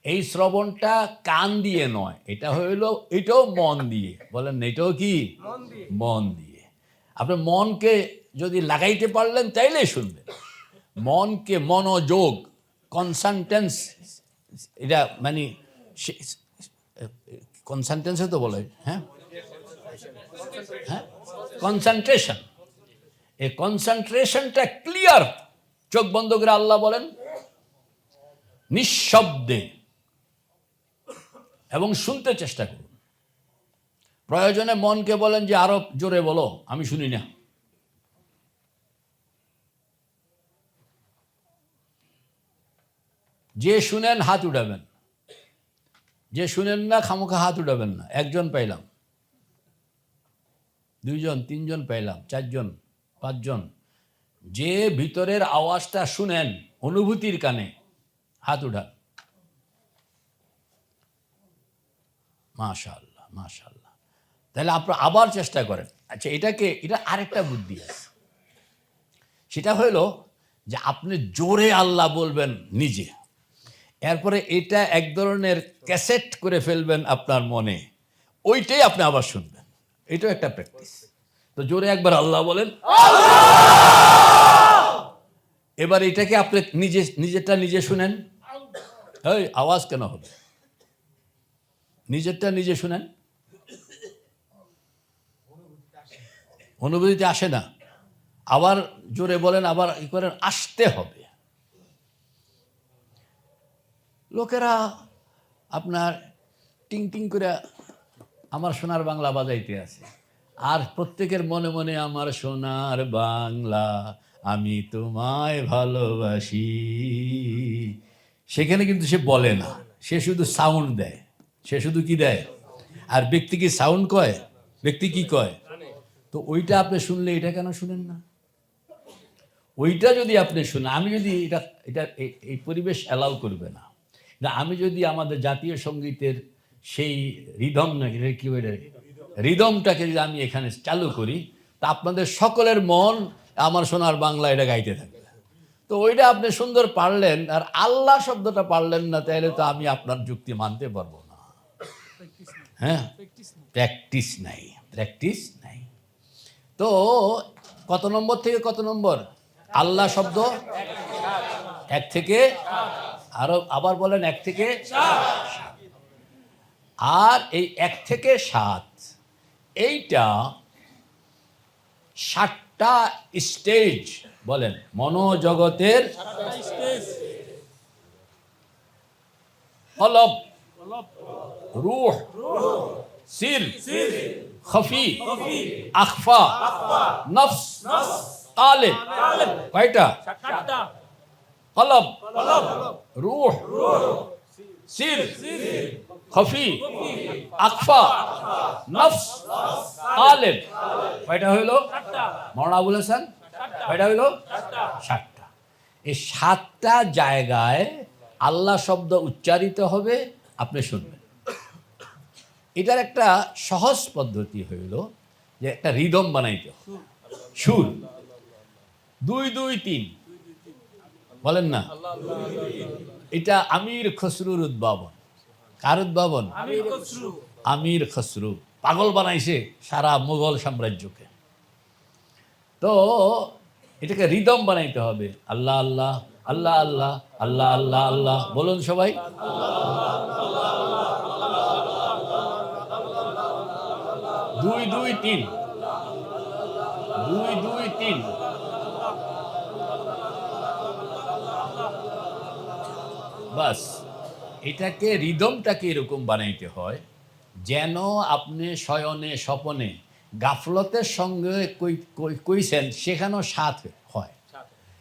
এই শ্রবণটা কান দিয়ে নয়, এটা হইল, এটাও মন দিয়ে। বলেন এটাও কি? মন দিয়ে। আপনি মনকে যদি লাগাইতে পারলেন তাইলে শুনবেন। মনকে মনোযোগ, কনসেন্ট্রেন্স, এটা মানে কনসেন্ট্রেন্সে তো বলে, হ্যাঁ হ্যাঁ, কনসেন্ট্রেশন। এই কনসেন্ট্রেশনটা ক্লিয়ার। চোখ বন্ধ করে আল্লাহ বলেন নিঃশব্দে, এবং শুনতে চেষ্টা করুন। প্রয়োজনে মনকে বলেন যে আরো জোরে বলো, আমি শুনি না। যে শুনেন হাত উঠাবেন, যে শুনেন না খামোখা হাত উঠাবেন না। 1 জন পাইলাম, 2 জন, 3 জন পাইলাম, 4 জন, 5 জন। যে ভিতরের আওয়াজটা শুনেন অনুভূতির কানে, হাত উঠান। মাশাআল্লাহ, মাশাআল্লাহ। তাহলে আপনারা আবার চেষ্টা করেন। আচ্ছা, এটা আরেকটা বুদ্ধি আছে। সেটা হলো যে আপনি জোরে আল্লাহ বলবেন নিজে, এরপরে এটা এক ধরনের ক্যাসেট করে ফেলবেন আপনার মনে, ওইটাই আপনি আবার শুনবেন। এটাও একটা প্র্যাকটিস। তো জোরে একবার আল্লাহ বলেন, এবার এটাকে আপনি নিজেরটা নিজে শুনেন। এই আওয়াজ কেন হবে? নিজেরটা নিজে শুনেন। অনুভূতিতে আসে না। আবার জোরে বলেন, আবার ই করেন, আসতে হবে। লোকেরা আপনার টিং টিং করে আমার সোনার বাংলা বাজাইতে আছে, আর প্রত্যেকের মনে মনে আমার সোনার বাংলা আমি তোমায় ভালোবাসি। সেখানে কিন্তু সে বলে না, সে শুধু সাউন্ড দেয়। সে শুধু কি দেয়? আর ব্যক্তি কি সাউন্ড কয়? ব্যক্তি কি কয়? তো ওইটা আপনি শুনলে এটা কেন শুনেন না? ওইটা যদি আপনি শুনেন, আমি যদি এটা এই পরিবেশ অ্যালাউ করবে না, আমি যদি আমাদের জাতীয় সঙ্গীতের সেই রিদম, নাকি কি রিদমটাকে যদি আমি এখানে চালু করি, তা আপনাদের সকলের মন আমার সোনার বাংলা এটা গাইতে থাকবে। তো ওইটা আপনি সুন্দর পারলেন, আর আল্লাহ শব্দটা পারলেন না, তাহলে তো আমি আপনার যুক্তি মানতে পারবো না। হ্যাঁ, প্র্যাকটিস নাই, প্র্যাকটিস নাই। তো কত নম্বর থেকে কত নম্বর? আল্লাহ শব্দ 1 থেকে, আরো আবার বলেন 1 থেকে 7। আর এই 1 থেকে 7 এইটা 7 সাতটা স্টেজ বলেন মনোজগতের কলব, রূহ, সির, খফি, আখফা, নফস, কালিব। কয়টা? কলব, রূহ, সির, খফি, আখফা, নফস, কালিব। কয়টা হইল? মওলানা বলেছেন কয়টা হইল? সাতটা। এই সাতটা জায়গায় আল্লাহ শব্দ উচ্চারিত হবে, আপনি শুনবেন। এটার একটা সহজ পদ্ধতি হইল যে একটা রিদম বানাইতে হবে, সুর। 2 2 3 বলেন না। এটা আমির খসরুর উদ্ভাবন। কার উদ্ভাবন? আমির খসরু। পাগল বানাইছে সারা মুঘল সাম্রাজ্যকে। তো এটাকে রিদম বানাইতে হবে। আল্লাহ আল্লাহ আল্লাহ আল্লাহ আল্লাহ আল্লাহ আল্লাহ বলুন সবাই। 2 2 3 2 2 3 বাস। এটাকে রিদমটাকে এরকম বানাইতে হয় যেন আপনি শয়নে স্বপনে গাফলতের সঙ্গে কইছেন সেখানেও 7 হয়।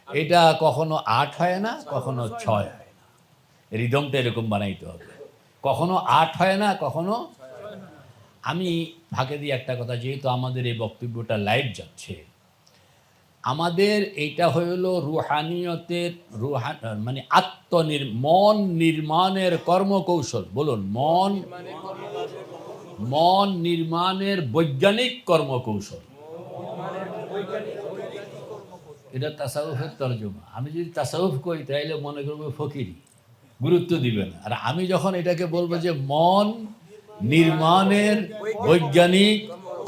এটা কখনো 8 হয় না, কখনো 6 হয় না। রিদমটা এরকম বানাইতে হবে। কখনো 8 হয় না, কখনো। আমি ফাঁকে দিয়ে একটা কথা, যেহেতু আমাদের এই বক্তব্যটা লাইভ যাচ্ছে, আমাদের এইটা হইল রুহানিয়তের মানে মন নির্মাণের কর্মকৌশল। বলুন, মন নির্মাণের বৈজ্ঞানিক কর্মকৌশল। এটা তাসাউফের তরজমা। আমি যদি তাসাউফ করি তাইলে মনে করবো ফকিরি, গুরুত্ব দিবে না। আর আমি যখন এটাকে বলবো যে মন নির্মাণের বৈজ্ঞানিক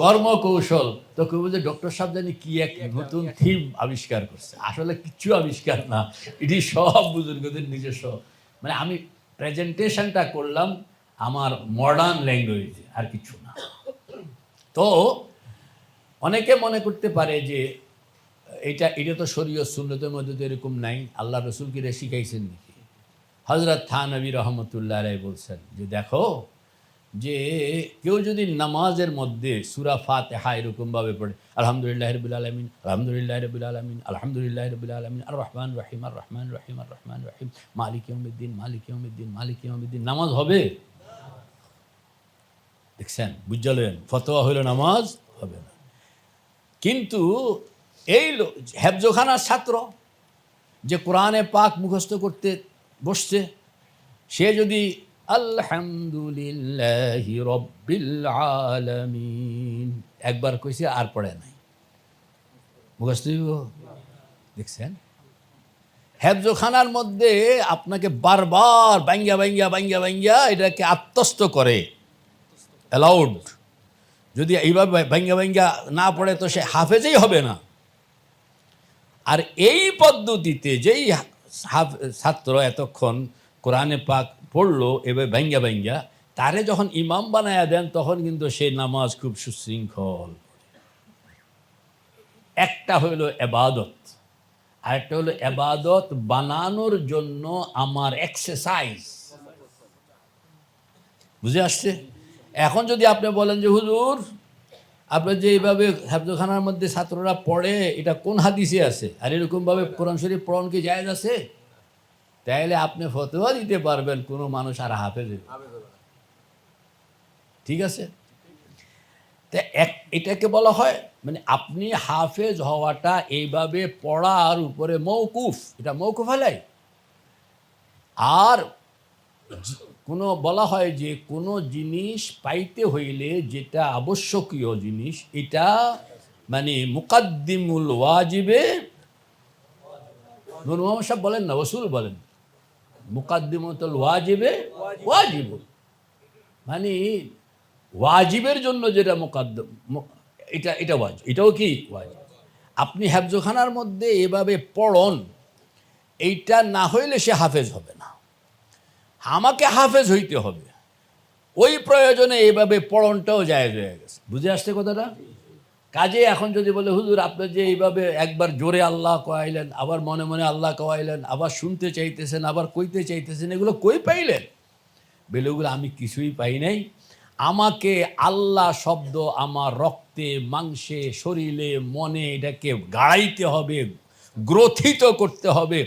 কর্মকৌশল, তো কেউ যে ডক্টর সাহেব জানি কি এক নতুন থিম আবিষ্কার করছে। আসলে কিচ্ছু আবিষ্কার না, এটি সব বুজুর্গদের নিজস্ব। মানে আমি প্রেজেন্টেশনটা করলাম আমার মডার্ন ল্যাঙ্গুয়েজে, আর কিছু না। তো অনেকে মনে করতে পারে যে এটা তো শরীয়ত সুন্নতের মধ্যে তো এরকম নাই, আল্লাহ রসুল কি শিখাইছেন নাকি? হযরত থানভী রহমতুল্লাহ আলাইহি বলছেন যে দেখো, যে কেউ যদি নামাজের মধ্যে সূরা ফাতিহা এরকমভাবে পড়ে, আলহামদুলিল্লাহি রাব্বিল আলামিন আলহামদুলিল্লাহি রাব্বিল আলামিন আলহামদুলিল্লাহি রাব্বিল আলামিন আর রহমান রহিম আর রহমান রহিম আর রহমান রহিম মালিক ইয়াউমিদ্দিন মালিক ইয়াউমিদ্দিন মালিক ইয়াউমিদ্দিন, নামাজ হবে? দেখছেন, বুঝলেন? ফতোয়া হইল নামাজ হবে না। কিন্তু এই হেফজখানার ছাত্র যে কোরআনে পাক মুখস্থ করতে বসছে, সে যদি আলহামদুলিল্লাহি রাব্বিল আলামিন একবার কইছে আর পড়ে নাই, মুখস্থ হইব? দেখছেন, হেফজখানার মধ্যে আপনাকে বারবার বাঙ্গিয়া বাঙ্গিয়া বাঙ্গিয়া বাঙ্গিয়া এটাকে আত্মস্থ করে, অ্যালাউড। যদি এইভাবে বাঙ্গিয়া বাঙ্গিয়া না পড়ে তো সে হাফেজই হবে না। আর এই পদ্ধতিতে যেই ছাত্র এতক্ষণ কোরআনে পাক পড়লো এবার ভাঙ্গা ভাঙ্গা, তারে যখন ইমাম বানায়া দেন তখন কিন্তু সেই নামাজ খুব সুশৃঙ্খল। একটা হইল এবাদত, আরেকটা হলো এবাদত বানানোর জন্য আমার এক্সারসাইজ। বুঝে আসছে? এখন যদি আপনি বলেন যে হুজুর আপনার যে এইভাবে হেফজখানার মধ্যে ছাত্ররা পড়ে এটা কোন হাদিসে আছে, আর এরকমভাবে কোরআন শরীফ পড়ানো কি জায়েজ আছে? তাইলে আপনি ফতোয়া দিতে পারবেন কোনো মানুষ আর হাফেজ, ঠিক আছে? তা এটাকে বলা হয় মানে আপনি হাফেজ হওয়াটা এইভাবে পড়ার উপরে মৌকুফ, এটা মৌকুফ আলাই। আর কোনো বলা হয় যে কোনো জিনিস পাইতে হইলে যেটা আবশ্যকীয় জিনিস, এটা মানে মুকাদ্দিমুল ওয়াজিবে, নূর মোহাম্মদ সাহেব বলেন না, ওসুল বলেন, মুকাদ্দিমুল ওয়াজিবে ওয়াজিব, মানে ওয়াজিবের জন্য যেটা মুকাদ্দম, এটা ওয়াজিব, এটাও কি ওয়াজিব। আপনি হেফজখানার মধ্যে এভাবে পড়ন, এইটা না হইলে সে হাফেজ হবে না। আমাকে হাফেজ হইতে হবে, ওই প্রয়োজনে এইভাবে পড়নটাও জায়েজ হয়ে গেছে। বুঝে আসছে কথাটা? কাজে এখন যদি বলে হুজুর আপনি যে এইভাবে একবার জোরে আল্লাহ কয়াইলেন, আবার মনে মনে আল্লাহ কয়াইলেন, আবার শুনতে চাইতেছেন, আবার কইতে চাইতেছেন, এগুলো কই পাইলেন? বেলুগুলো আমি কিছুই পাই নাই। আমাকে আল্লাহ শব্দ আমার রক্তে, মাংসে, শরীরে, মনে এটাকে গাড়াইতে হবে, গ্রথিত করতে হবে,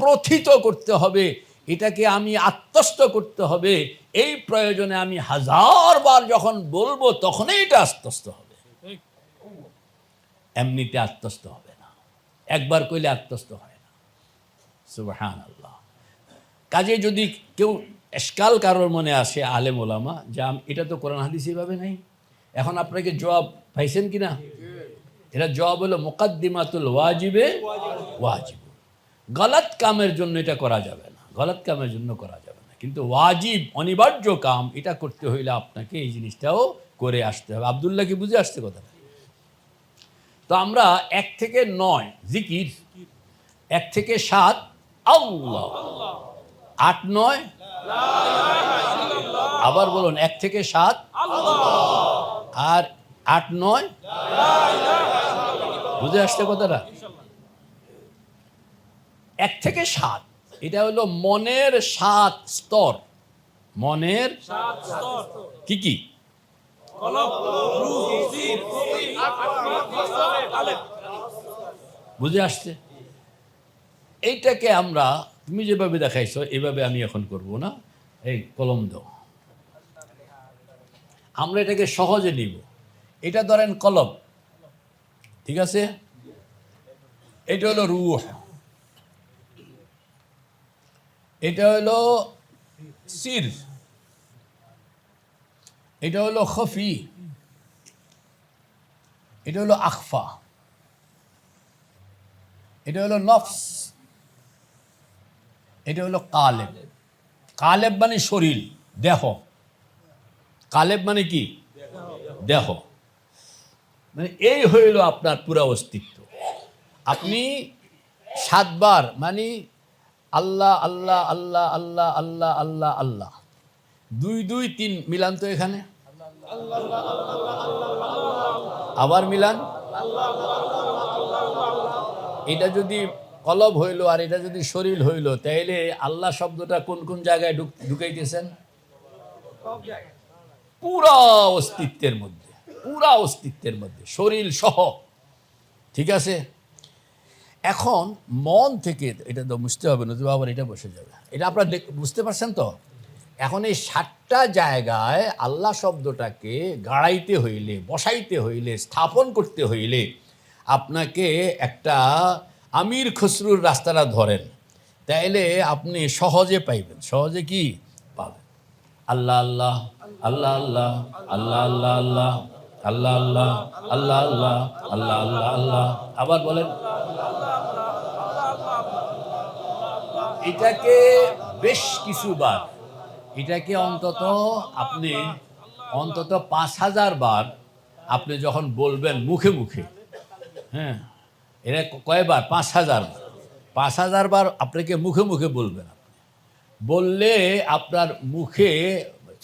প্রথিত করতে হবে, এটাকে আমি আত্মস্থ করতে হবে। এই প্রয়োজনে আমি 1000 বার যখন বলবো তখনই এটা আত্মস্থ হবে, এমনিতে আত্মস্থ হবে না। একবার কইলে আত্মস্থ হয় না। সুবহানাল্লাহ। কাজে যদি কেউ এশকাল কারোর মনে আসে, আলেম ওলামা, যে এটা তো কোরআন হাদিস এইভাবে নাই, এখন আপনাকে জবাব পাইছেন কি না? এটা জবাব হলো মুকাদ্দিমাতুল ওয়াজিবে ওয়াজিব। গলত কামের জন্য এটা করা যাবে না, গলত কামের জন্য করা যাবে না, কিন্তু ওয়াজিব অনিবার্য কাম, এটা করতে হইলে আপনাকে এই জিনিসটাও করে আসতে হবে। আব্দুল্লাহ কি বুঝে আসছে কথাটা? তো আমরা 1 থেকে 9 জিকির, 1 থেকে 7 আল্লাহ, 8 9 আবার বলুন 1 থেকে 7 আর 8 9, বুঝে আসছে কথাটা? 1 থেকে 7 এটা হলো মনের 7 স্তর। মনের কি কি? বুঝে আসছে? এইটাকে আমরা, তুমি যেভাবে দেখাইছো এভাবে আমি এখন করব না। এই কলম দাও, আমরা এটাকে সহজে নিব। এটা ধরেন কলম, ঠিক আছে? এটা হলো রূহ, এটা হলো সির, এটা হলো খফি, এটা হলো আখফা, এটা হলো নফস, এটা হলো কালেব। কালেব মানে শরীর, দেহ। কালেব মানে কি? দেহ। মানে এই হইল আপনার পুরা অস্তিত্ব। আপনি 7 বার মানে আল্লাহ আল্লাহ আল্লাহ আল্লাহ আল্লাহ আল্লাহ আল্লাহ, 2 2 3 মিলান তো এখানে, আবার মিলান। এটা যদি কলব হইল আর এটা যদি শরীর হইল, তাইলে আল্লাহ শব্দটা কোন কোন জায়গায় ঢুকাইতেছেন? পুরা অস্তিত্বের মধ্যে, পুরা অস্তিত্বের মধ্যে, শরীর সহ, ঠিক আছে? এখন মন থেকে এটা তো বুঝতে হবে, নতুবা আবার এটা বসে যাবে। এটা আপনারা বুঝতে পারছেন তো? এখন এই 7টা জায়গায় আল্লাহ শব্দটাকে গাড়াইতে হইলে, বসাইতে হইলে, স্থাপন করতে হইলে আপনাকে একটা আমির খসরুর রাস্তাটা ধরেন, তাইলে আপনি সহজে পাইবেন। সহজে কি পাবেন? আল্লাহ আল্লাহ আল্লাহ আল্লাহ আল্লাহ আল্লাহ আল্লাহ আল্লাহ আল্লাহ আল্লাহ আল্লাহ আল্লাহ আল্লাহ। আবার বলেন। এটাকে বেশ কিছুবার, এটাকে অন্তত আপনি অন্তত 5000 বার আপনি যখন বলবেন মুখে মুখে, হ্যাঁ, এটা কয়বার? 5000 বার। 5000 বার আপনাকে মুখে মুখে বলবেন। বললে আপনার মুখে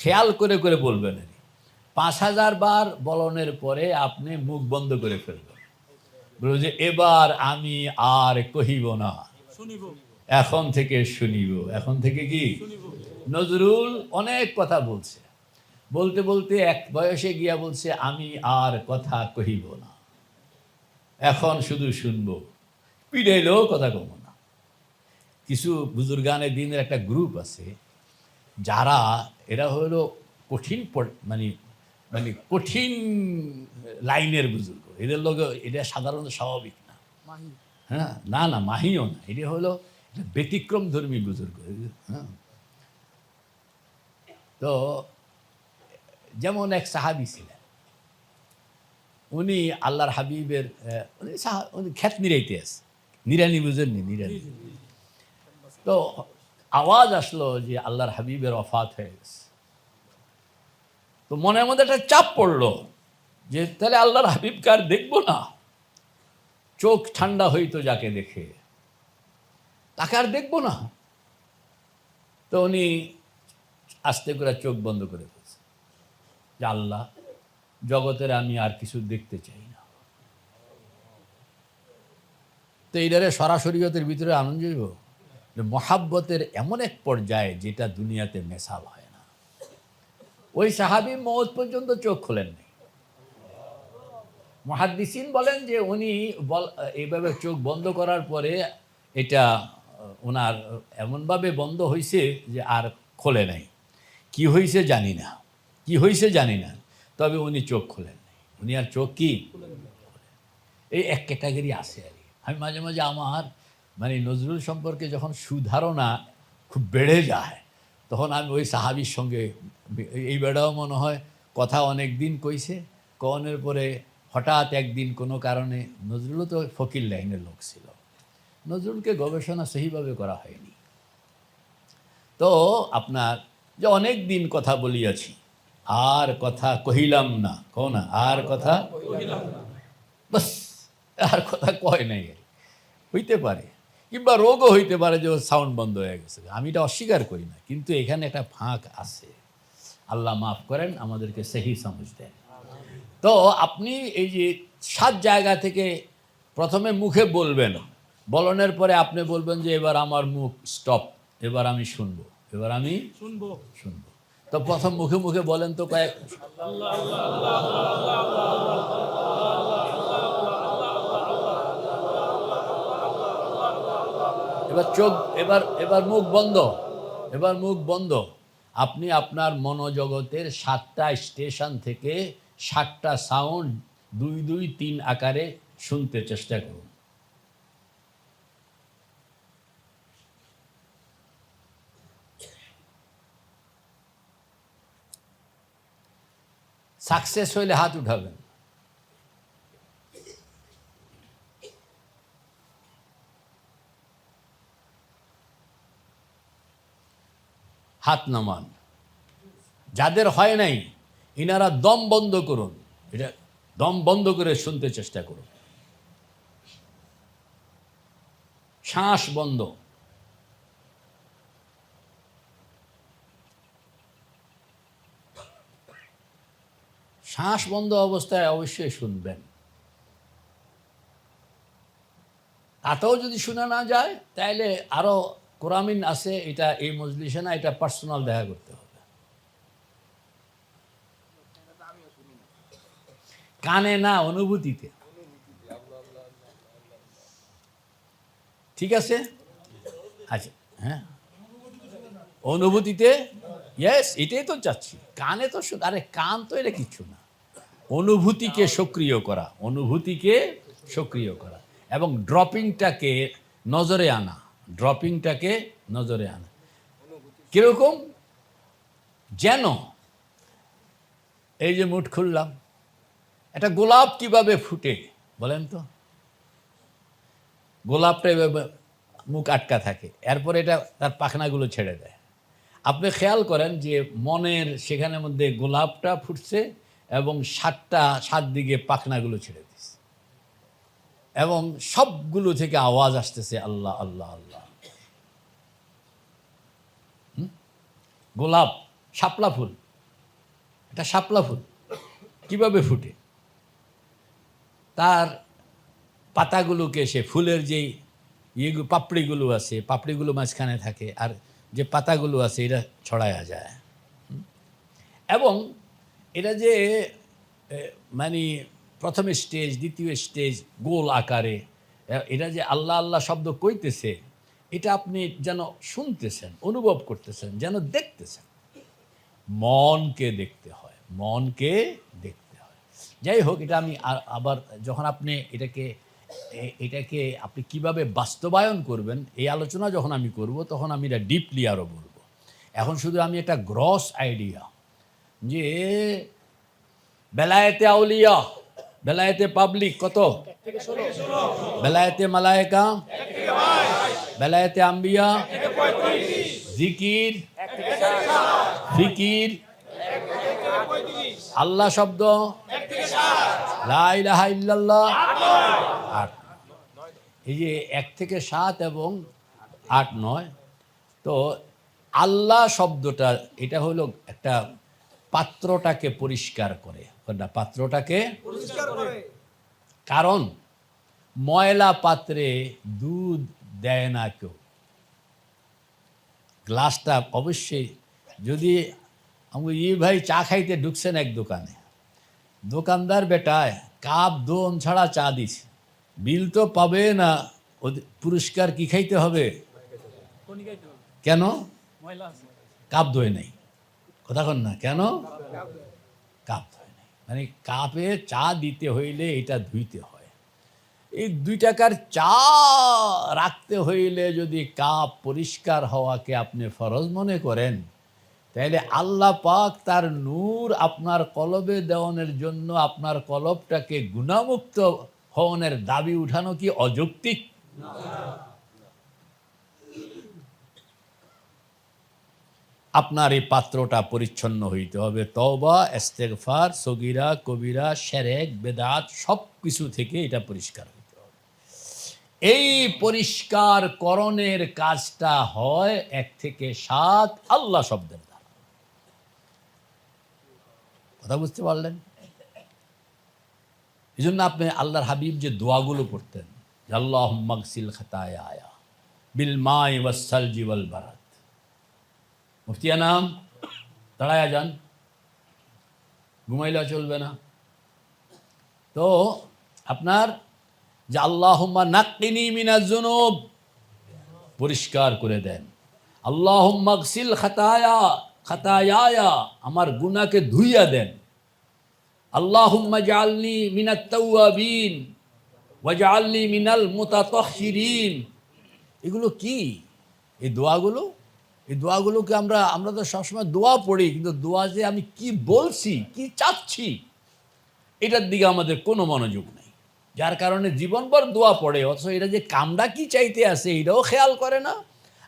খেয়াল করে করে বলবেন। 5000 বার বলনের পরে আপনি মুখ বন্ধ করে ফেলবেন, বলবেন যে এবার আমি আর কহিব না, এখন থেকে শুনিব। এখন থেকে কি? নজরুল অনেক কথা বলছে, বলতে বলতে এক বয়সে গিয়া বলছে আমি আর কথা কহিব না, এখন শুধু শুনবো, পিড়াইলেও কথা কব না। কিছু বুজুর্গানে দিনের একটা গ্রুপ আছে, যারা এরা হলো কঠিন মানে মানে কঠিন লাইনের বুজুর্গ। এদের লোক এটা সাধারণত স্বাভাবিক না, হ্যাঁ, না না মাহিও না, এটা হলো ব্যতিক্রম ধর্মী বুজুর্গ। হ্যাঁ, তো যেমন এক সাহাবী ছিলেন, উনি আল্লাহর হাবিবের উনি খ্যাত নিরাইতে আছে, নিরানি বুঝেননি? নিরানি। তো আওয়াজ আসলো যে আল্লাহর হাবিবের ওফাত হয়ে গেছে। তো মনের মধ্যে একটা চাপ পড়লো যে তাহলে আল্লাহর হাবিবকে আর দেখবো না। চোখ ঠান্ডা হইতো যাকে দেখে, তাকে আর দেখবো না। তো উনি আস্তে করে চোখ বন্ধ করে ফেলছে যে আল্লাহ, জগতের আমি আর কিছু দেখতে চাই না, তো এইটারে সরাসরিয়তের ভিতরে আনন্দ যাইব যে মহাব্বতের এমন এক পর্যায়ে যেটা দুনিয়াতে মেসাল হয় না। ওই সাহাবী মওত পর্যন্ত চোখ খোলেননি। মুহাদ্দিসিন বলেন যে উনি এইভাবে চোখ বন্ধ করার পরে এটা ওনার এমনভাবে বন্ধ হয়েছে যে আর খোলে নাই। কি হয়েছে জানি না, কি হয়েছে জানি না, তবে উনি চোখ খোলেন নাই। উনি আর চোখ কি এই এক ক্যাটাগরি আছে আর কি। আমি মাঝে মাঝে আমার মানে নজরুল সম্পর্কে যখন সুধারণা খুব বেড়ে যায় তখন আমি ওই সাহাবীর সঙ্গে এই বেড়াও মনে হয় কথা অনেক দিন কইছে, কনের পরে হঠাৎ একদিন কোনো কারণে, নজরুলও তো ফকির লাইনের লোক ছিল, নজরুলকে গবেষণা সহিভাবে করা হয়নি। তো আপনার যে অনেক দিন কথা বলিয়াছি আর কথা কহিলাম না, কও না আর কথা বাস, আর কথা কয় নাই। হইতে পারে, কিংবা রোগও হইতে পারে যে সাউন্ড বন্ধ হয়ে গেছে, আমি এটা অস্বীকার করি না, কিন্তু এখানে একটা ফাঁক আছে। আল্লাহ মাফ করেন, আমাদেরকে সহি সমঝ দেন। তো আপনি এই যে 7 জায়গা থেকে প্রথমে মুখে বলবেন, বলনের পরে আপনি বলবেন যে এবার আমার মুখ স্টপ, এবার আমি শুনবো, এবার আমি শুনবো। তো প্রথম মুখে মুখে বলেন তো কয়েক, এবার চোখ, এবার মুখ বন্ধ, এবার মুখ বন্ধ। আপনি আপনার মনোজগতের 7টা স্টেশন থেকে 7টা সাউন্ড 2 2 3 আকারে শুনতে চেষ্টা করুন। সাকসেস হইলে হাত উঠাবেন। হাত নামান। যাদের হয় নাই ইনারা দম বন্ধ করুন, এটা দম বন্ধ করে শুনতে চেষ্টা করুন। শ্বাস বন্ধ। শ্বাস বন্ধ অবস্থায় অবশ্যই শুনবেন। তাতেও যদি শোনা না যায় তাহলে আরো কোরআমিন আছে, এটা এই মজলিসে না, এটা পার্সোনাল দেখা করতে হবে। কানে না, অনুভূতিতে। ঠিক আছে, আচ্ছা, হ্যাঁ অনুভূতিতে, ইয়েস, এটাই তো চাচ্ছি। কানে তো আরে কান তো এটা কিচ্ছু না। অনুভূতিকে সক্রিয় করা, অনুভূতিকে সক্রিয় করা এবং ড্রপিংটাকে নজরে আনা, ড্রপিংটাকে নজরে আনা। কিরকম? যেন এই যে মুঠ খুললাম, একটা গোলাপ কিভাবে ফুটে বলেন তো? গোলাপটা এভাবে মুখ আটকা থাকে, এরপর এটা তার পাখনাগুলো ছেড়ে দেয়। আপনি খেয়াল করেন যে মনের সেখানের মধ্যে গোলাপটা ফুটছে এবং 7 দিকে পাখনাগুলো ছেড়ে দিচ্ছে এবং সবগুলো থেকে আওয়াজ আসতেছে আল্লাহ আল্লাহ আল্লাহ। গোলাপ, শাপলা ফুল, এটা শাপলা ফুল কিভাবে ফুটে? তার পাতাগুলোকে, সে ফুলের যেই পাপড়িগুলো আছে, পাপড়িগুলো মাঝখানে থাকে, আর যে পাতাগুলো আছে এটা ছড়ায়া যায়। এবং এটা যে মানে প্রথম স্টেজ, দ্বিতীয় স্টেজ, গোল আকারে এটা যে আল্লাহ আল্লাহ শব্দ কইতেছে, এটা আপনি যেন শুনতেছেন, অনুভব করতেছেন, যেন দেখতেছেন। মনকে দেখতে হয়, মনকে দেখতে হয়। যাই হোক, এটা আমি আবার যখন আপনি এটাকে আপনি কিভাবে বাস্তবায়ন করবেন এই আলোচনা যখন আমি করব, তখন আমি এটা ডিপলি আরও বলবো। এখন শুধু আমি একটা গ্রস আইডিয়া যে বেলায়েতে আউলিয়া, বেলায়েতে পাবলিক কত, বেলায়েতে মালায়েকা, বেলায়েতে আম্বিয়া, জিকির, ফিকির, আল্লাহ শব্দ, লা ইলাহা ইল্লাল্লাহ, 8। এই যে 1 থেকে 7 এবং 8 9, তো আল্লাহ শব্দটা এটা হলো একটা পাত্রটাকে পরিষ্কার করে, পাত্রটাকে পরিষ্কার করে। কারণ ময়লা পাত্রে দুধ দেয় না কেউ। গ্লাসটা অবশ্যই, যদি আমি ভাই চা খাইতে ঢুকছেন এক দোকানে, দোকানদার বেটায় কাপ দোন ছাড়া চা দিছে, বিল তো পাবে না, পুরস্কার কি খাইতে হবে? কেন? কাপ ধোয় নাই। কথা কন না, কেন কাপ ধোয় নাই? মানে কাপে চা দিতে হইলে এটা ধুইতে হয়। এই 2 টাকার চা রাখতে হইলে যদি কাপ পরিষ্কার হওয়াকে আপনি ফরজ মনে করেন, তাইলে আল্লাহ পাক তার নূর আপনার কলবে দেওয়ানোর জন্য আপনার কলবটাকে গুনাহমুক্ত হওয়ার দাবি উঠানো কি অযৌক্তিক? আপনার এই পাত্রটা পরিচ্ছন্ন হইতে হবে। তওবা, ইস্তেগফার, সগীরা কবিরা, শিরক, বেদাত সব কিছু থেকে এটা পরিষ্কার হইতে হবে। এই পরিষ্কার করণের কাজটা হয় 1 থেকে 7 আল্লাহ শব্দের দ্বারা। কথা বুঝতে পারলেন? এই জন্য আপনি আল্লাহর হাবিব যে দোয়াগুলো পড়তেন, আল্লাহুম্মা গসিল খাতায়া বিল মাই ওয়াস সালজি ওয়াল বারাদ। মুফতিয়া নাম দাঁড়ায়া যান, ঘুমাইলে চলবে না। তো আপনার যে আল্লাহুম্মা নাক্কিনি মিনাজ যুনুব, পরিষ্কার করে দেন। আল্লাহুম্মা গসিল খাতায়া, আমার গুনাহকে ধুইয়া দেন। আল্লাহুম্মা জাআলনি মিনাত তাওয়াবিন ওয়াজআলনি মিনাল মুতাতাহহিরিন। এগুলো কি? এই দোয়াগুলোকে আমরা তো সবসময় দোয়া পড়ি, কিন্তু দোয়া যে আমি কি বলছি, কি চাচ্ছি, এটার দিকে আমাদের কোনো মনোযোগ নেই, যার কারণে জীবনভর দোয়া পড়ে, অথচ এটা যে কামটা কি চাইতে আছে এটাও খেয়াল করে না,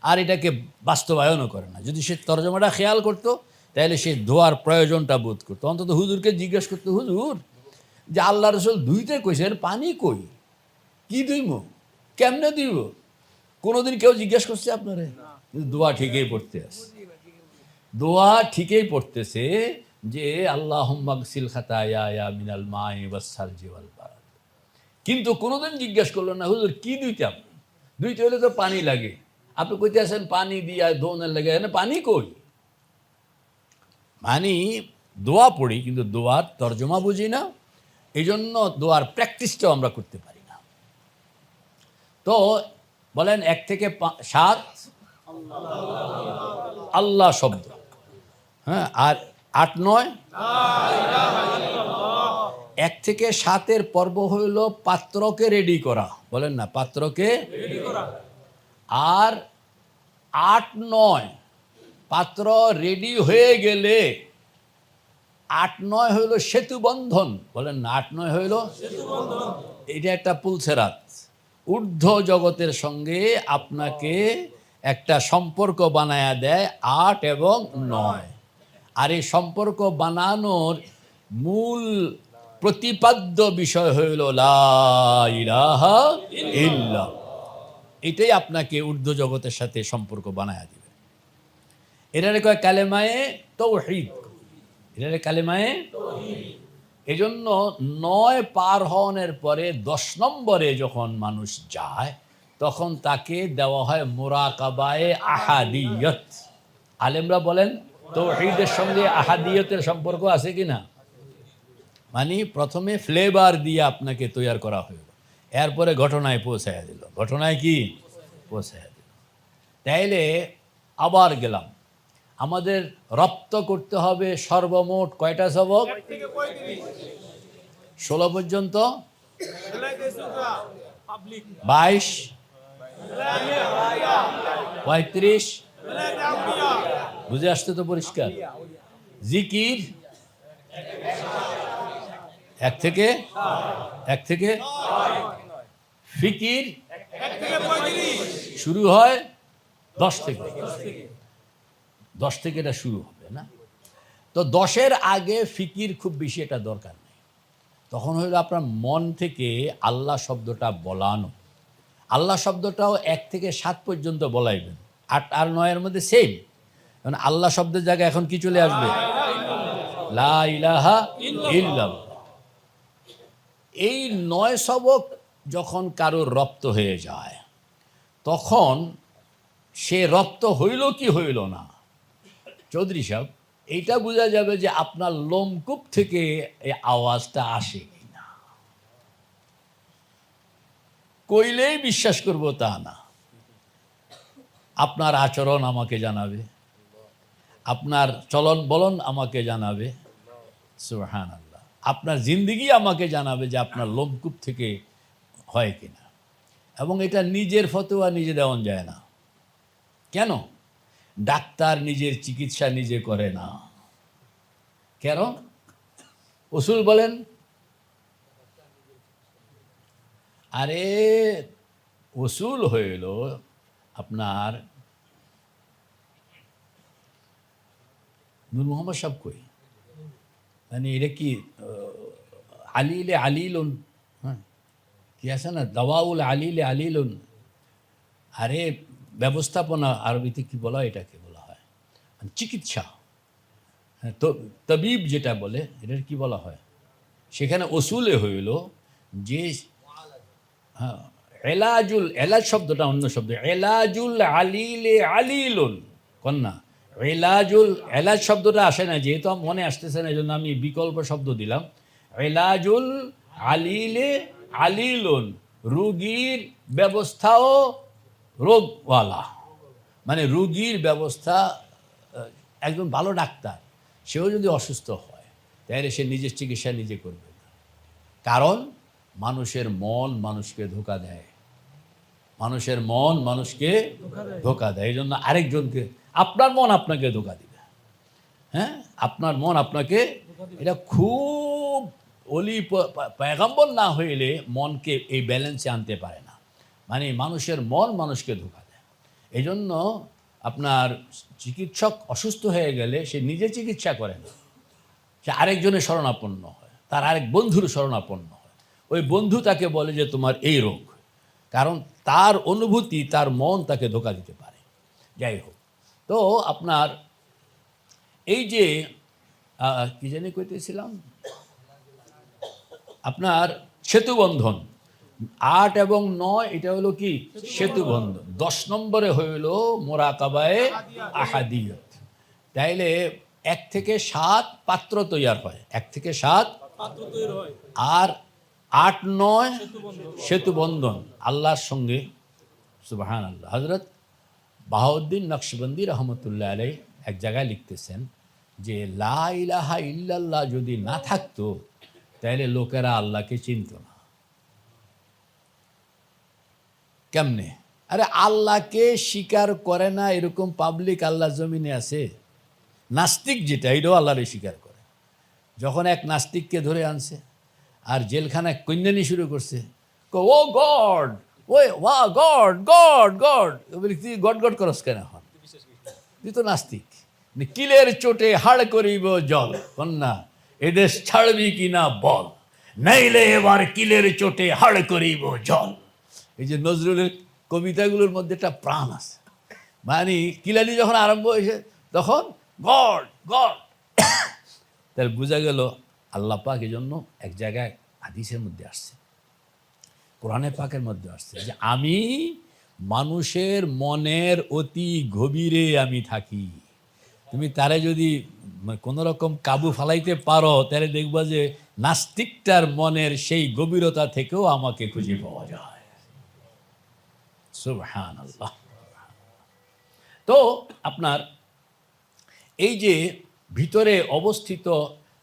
আর এটাকে বাস্তবায়নও করে না। যদি সে তর্জমাটা খেয়াল করতো, তাহলে সে দোয়ার প্রয়োজনটা বোধ করতো। অন্তত হুজুরকে জিজ্ঞেস করতো, হুজুর যে আল্লাহ রসুল ধুইতে কইছেন, পানি কই, কি ধুইব, কেমনে দিব? কোনোদিন কেউ জিজ্ঞেস করছে আপনারে? কিন্তু দোয়া ঠিকই পড়তে আছে, দোয়া ঠিকই পড়তেছে যে আল্লাহুম্মা গসিল খাতায়া মিনাল মাই ওয়াস সালজি ওয়াল বারাদ। কিন্তু কোনোদিন জিজ্ঞেস করলো না, হুজুর কি ধুইতাম? ধুইতে হলে তো পানি লাগে, আপনি কইতে আছেন পানি দিয়া ধোনের লাগে, না পানি কই? মানে দোয়া পড়ি কিন্তু দোয়ার তর্জমা বুঝি না, এই জন্য দোয়ার প্র্যাকটিসটাও আমরা করতে পারি না। তো বলেন 1 থেকে 7 আল্লাহ শব্দ, হ্যাঁ, আর 8, 9 1 থেকে 7 পর্ব হইল পাত্রকে রেডি করা। বলেন না, পাত্রকে রেডি করা। আর 8, 9 পাত্র রেডি হয়ে গেলে 8, 9 হইল সেতু বন্ধন। বলেন না, 8, 9 হইল সেতু বন্ধন। এটা একটা পুলসেরাত, ঊর্ধ্ব জগতের সঙ্গে আপনাকে একটা সম্পর্ক বানায়া দেয় 8 এবং 9। আর এই সম্পর্ক বানানোর মূল প্রতিপাদ্য বিষয় হইল লা ইলাহা ইল্লাল্লাহ। এটাই আপনাকে ঊর্ধ্ব জগতের সাথে সম্পর্ক বানায়া দিবে। এটারে কয় কালেমায়ে তাওহীদ, এটারে কালেমায়ে তাওহীদ। এজন্য 9 পার হওয়ার পরে 10 নম্বরে যখন মানুষ যায়, তখন তাকে দেওয়া হয় মুরাকাবায়ে আহাদিয়ত। আলেমরা বলেন তাওহীদের সঙ্গে আহাদিয়তের সম্পর্ক আছে কিনা? মানে প্রথমে ফ্লেভার দিয়ে আপনাকে তৈরি করা হলো, এরপরে ঘটনায় পৌঁছায়া দিল। ঘটনায় কি পৌঁছায়া দিল? তাইলে আবার গেলাম, আমাদের রপ্ত করতে হবে সর্বমোট কয়টা সবক? 16 পর্যন্ত, 22, 35, বুঝে আসতে তো পরিষ্কার। জিকির 1 থেকে ফিকির শুরু হয় 10 থেকে এটা শুরু হবে না। তো 10-এর আগে ফিকির খুব বেশি এটা দরকার নেই। তখন হইল আপনার মন থেকে আল্লাহ শব্দটা বলানো। আল্লাহ শব্দটাও 1 থেকে 7 পর্যন্ত বলাইবেন, 8 আর 9-এর মধ্যে সেম। কারণ আল্লাহ শব্দের জায়গায় এখন কি চলে আসবে? লা ইলাহা ইল্লাল্লাহ। এই 9 সবক যখন কারোর রপ্ত হয়ে যায় তখন সে রপ্ত হইল কি হইল না, চৌধুরী সাহেব, এইটা বোঝা যাবে যে আপনার লোমকূপ থেকে এই আওয়াজটা আসে কিনা। কইলেই বিশ্বাস করব তা না। আপনার আচরণ আমাকে জানাবে, আপনার চলন বলন আমাকে জানাবে, সুবহানাল্লাহ, আপনার জিন্দেগি আমাকে জানাবে যে আপনার লোমকূপ থেকে হয় কিনা। এবং এটা নিজের ফতোয়া নিজে দেওয়া যায় না। কেন? ডাক্তার নিজের চিকিৎসা নিজে করে না। কেন? উসুল বলেন, আরে উসুল হইল আপনার নূর মোহাম্মদ সাহেব কই, মানে এটা কি আলিলে আলিলুন, হ্যাঁ কি আছে না, দাওয়াউল আলিলে আলিলুন। আরে ব্যবস্থাপনা আরবিতে কি বলা হয়, এটাকে বলা হয় চিকিৎসা। হ্যাঁ, তো তবিব যেটা বলে এটার কি বলা হয়, সেখানে ওসুলে হইল যে হ্যাঁ, এলাজুল, এলাজ শব্দটা অন্য শব্দ, এলাজুল আলিলে আলিলুন কন্যা, এলাজুল, এলাজ শব্দটা আসে না, যেহেতু মনে আসতেছে না এই জন্য আমি বিকল্প শব্দ দিলাম। এলাজুল আলিলে আলিলুন, রুগীর ব্যবস্থাও রোগওয়ালা, মানে রুগীর ব্যবস্থা। একজন ভালো ডাক্তার সেও যদি অসুস্থ হয় তাহলে সে নিজের চিকিৎসা নিজে করবে না, কারণ মানুষের মন মানুষকে ধোঁকা দেয়, মানুষের মন মানুষকে ধোঁকা দেয়। এই জন্য আরেকজনকে, আপনার মন আপনাকে ধোঁকা দিবে, হ্যাঁ আপনার মন আপনাকে, এটা খুব অলি পয়গম্বর না হইলে মনকে এই ব্যালেন্সে আনতে পারে না, মানে মানুষের মন মানুষকে ধোঁকা দেয়। এই জন্য আপনার চিকিৎসক অসুস্থ হয়ে গেলে সে নিজে চিকিৎসা করে না, সে আরেকজনের শরণাপন্ন হয়, তার আরেক বন্ধুর শরণাপন্ন হয়। ওই বন্ধু তাকে বলে যে তোমার এই রোগ, কারণ তার অনুভূতি, তার মন তাকে ধোঁকা দিতে পারে। যাই হোক, তো আপনার এই যে কি জানি কইতেছিলাম, আপনার সেতুবন্ধন 8 এবং 9 এটা হলো কি সেতুবন্ধন। 10 নম্বরে হইল মোরাকাবায়ে আহাদিয়ত। তাইলে 1 থেকে 7 পাত্র তৈয়ার হয়, 1 থেকে 7 পাত্র তৈরি হয়, আর 8, 9 সেতুবন্ধন আল্লাহর সঙ্গে। সুবহানাল্লাহ। হযরত বাহাউদ্দিন নকশবন্দি রহমতুল্লাহ আলাইহি এক জায়গায় লিখতেছেন যে লা ইলাহা ইল্লাল্লাহ যদি না থাকতো তাহলে লোকেরা আল্লাহকে চিনত না। কেমনে? আরে আল্লাহকে স্বীকার করে না এরকম পাবলিক আল্লাহ জমিনে আছে। নাস্তিক যেটা, এটাও আল্লাহরে স্বীকার করে। যখন এক নাস্তিককে ধরে আনছে আর জেলখানায় কন্যানি শুরু করছে, ও গড, ওই ওয়া গড গড গড, বলি তুই গড গড করস কেন? এখন তুই তো নাস্তিক। কিলের চোটে হাড় করিব জল, কন্যা এদেশ ছাড়বি কিনা বল, নাইলে এবার কিলের চোটে হাড় করিব জল। এই যে নজরুলের কবিতাগুলোর মধ্যে একটা প্রাণ আছে। মানে কিলানি যখন আরম্ভ হয়েছে তখন গড গড, তাহলে বোঝা গেল আল্লাহ পাক এই জন্য এক জায়গায় হাদিসের মধ্যে আসছে, কোরআনে পাকের মধ্যে আসছে যে আমি মানুষের মনের অতি গভীরে আমি থাকি। তুমি তারে যদি কোনো রকম কাবু ফালাইতে পারো তাহলে দেখবা যে নাস্তিকটার মনের সেই গভীরতা থেকেও আমাকে খুঁজে পাওয়া যায়। সুবহানাল্লাহ। তো আপনার এই যে ভিতরে অবস্থিত,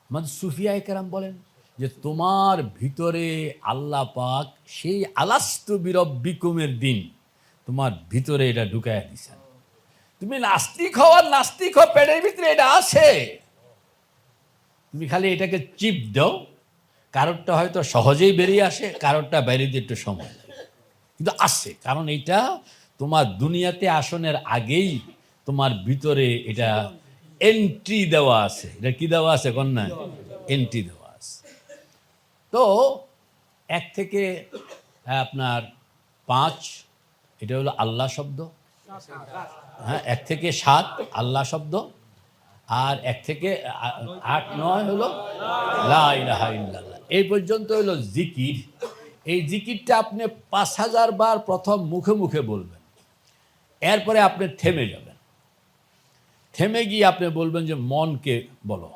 মানে সুফিয়ায়ে কেরাম বলেন যে তোমার ভিতরে আল্লাহ পাক সেই আলাস্তু বিরব্বিকুমের দিন তোমার ভিতরে এটা ঢুকাইয়া দিছেন। তুমি নাস্তিক হও আর নাস্তিক হও, পেটের ভিতরে এটা আছে। তুমি খালি এটাকে চিপ দাও, কারোরটা হয়তো সহজেই বেরিয়ে আসে, কারোরটা বেরিয়ে একটু সময় লাগে, কিন্তু আসছে। কারণ এটা তোমার দুনিয়াতে আসনের আগেই তোমার ভিতরে এটা এন্ট্রি দেওয়া আছে। এটা কি দেওয়া আছে কন্যা? এন্ট্রি দেওয়া আছে। তো 1 থেকে আপনার 5 এটা হলো আল্লাহ শব্দ, হ্যাঁ 1 থেকে 7 আল্লাহ শব্দ, আর 1 থেকে 8, 9 হলো লা ইলাহা ইল্লাল্লাহ। এই পর্যন্ত হলো জিকির। এই জিকিরটা আপনি 5000 বার প্রথম মুখে মুখে বলবেন, এরপরে আপনি থেমে যাবেন। থেমে গিয়ে আপনি বলবেন যে মনকে বলো।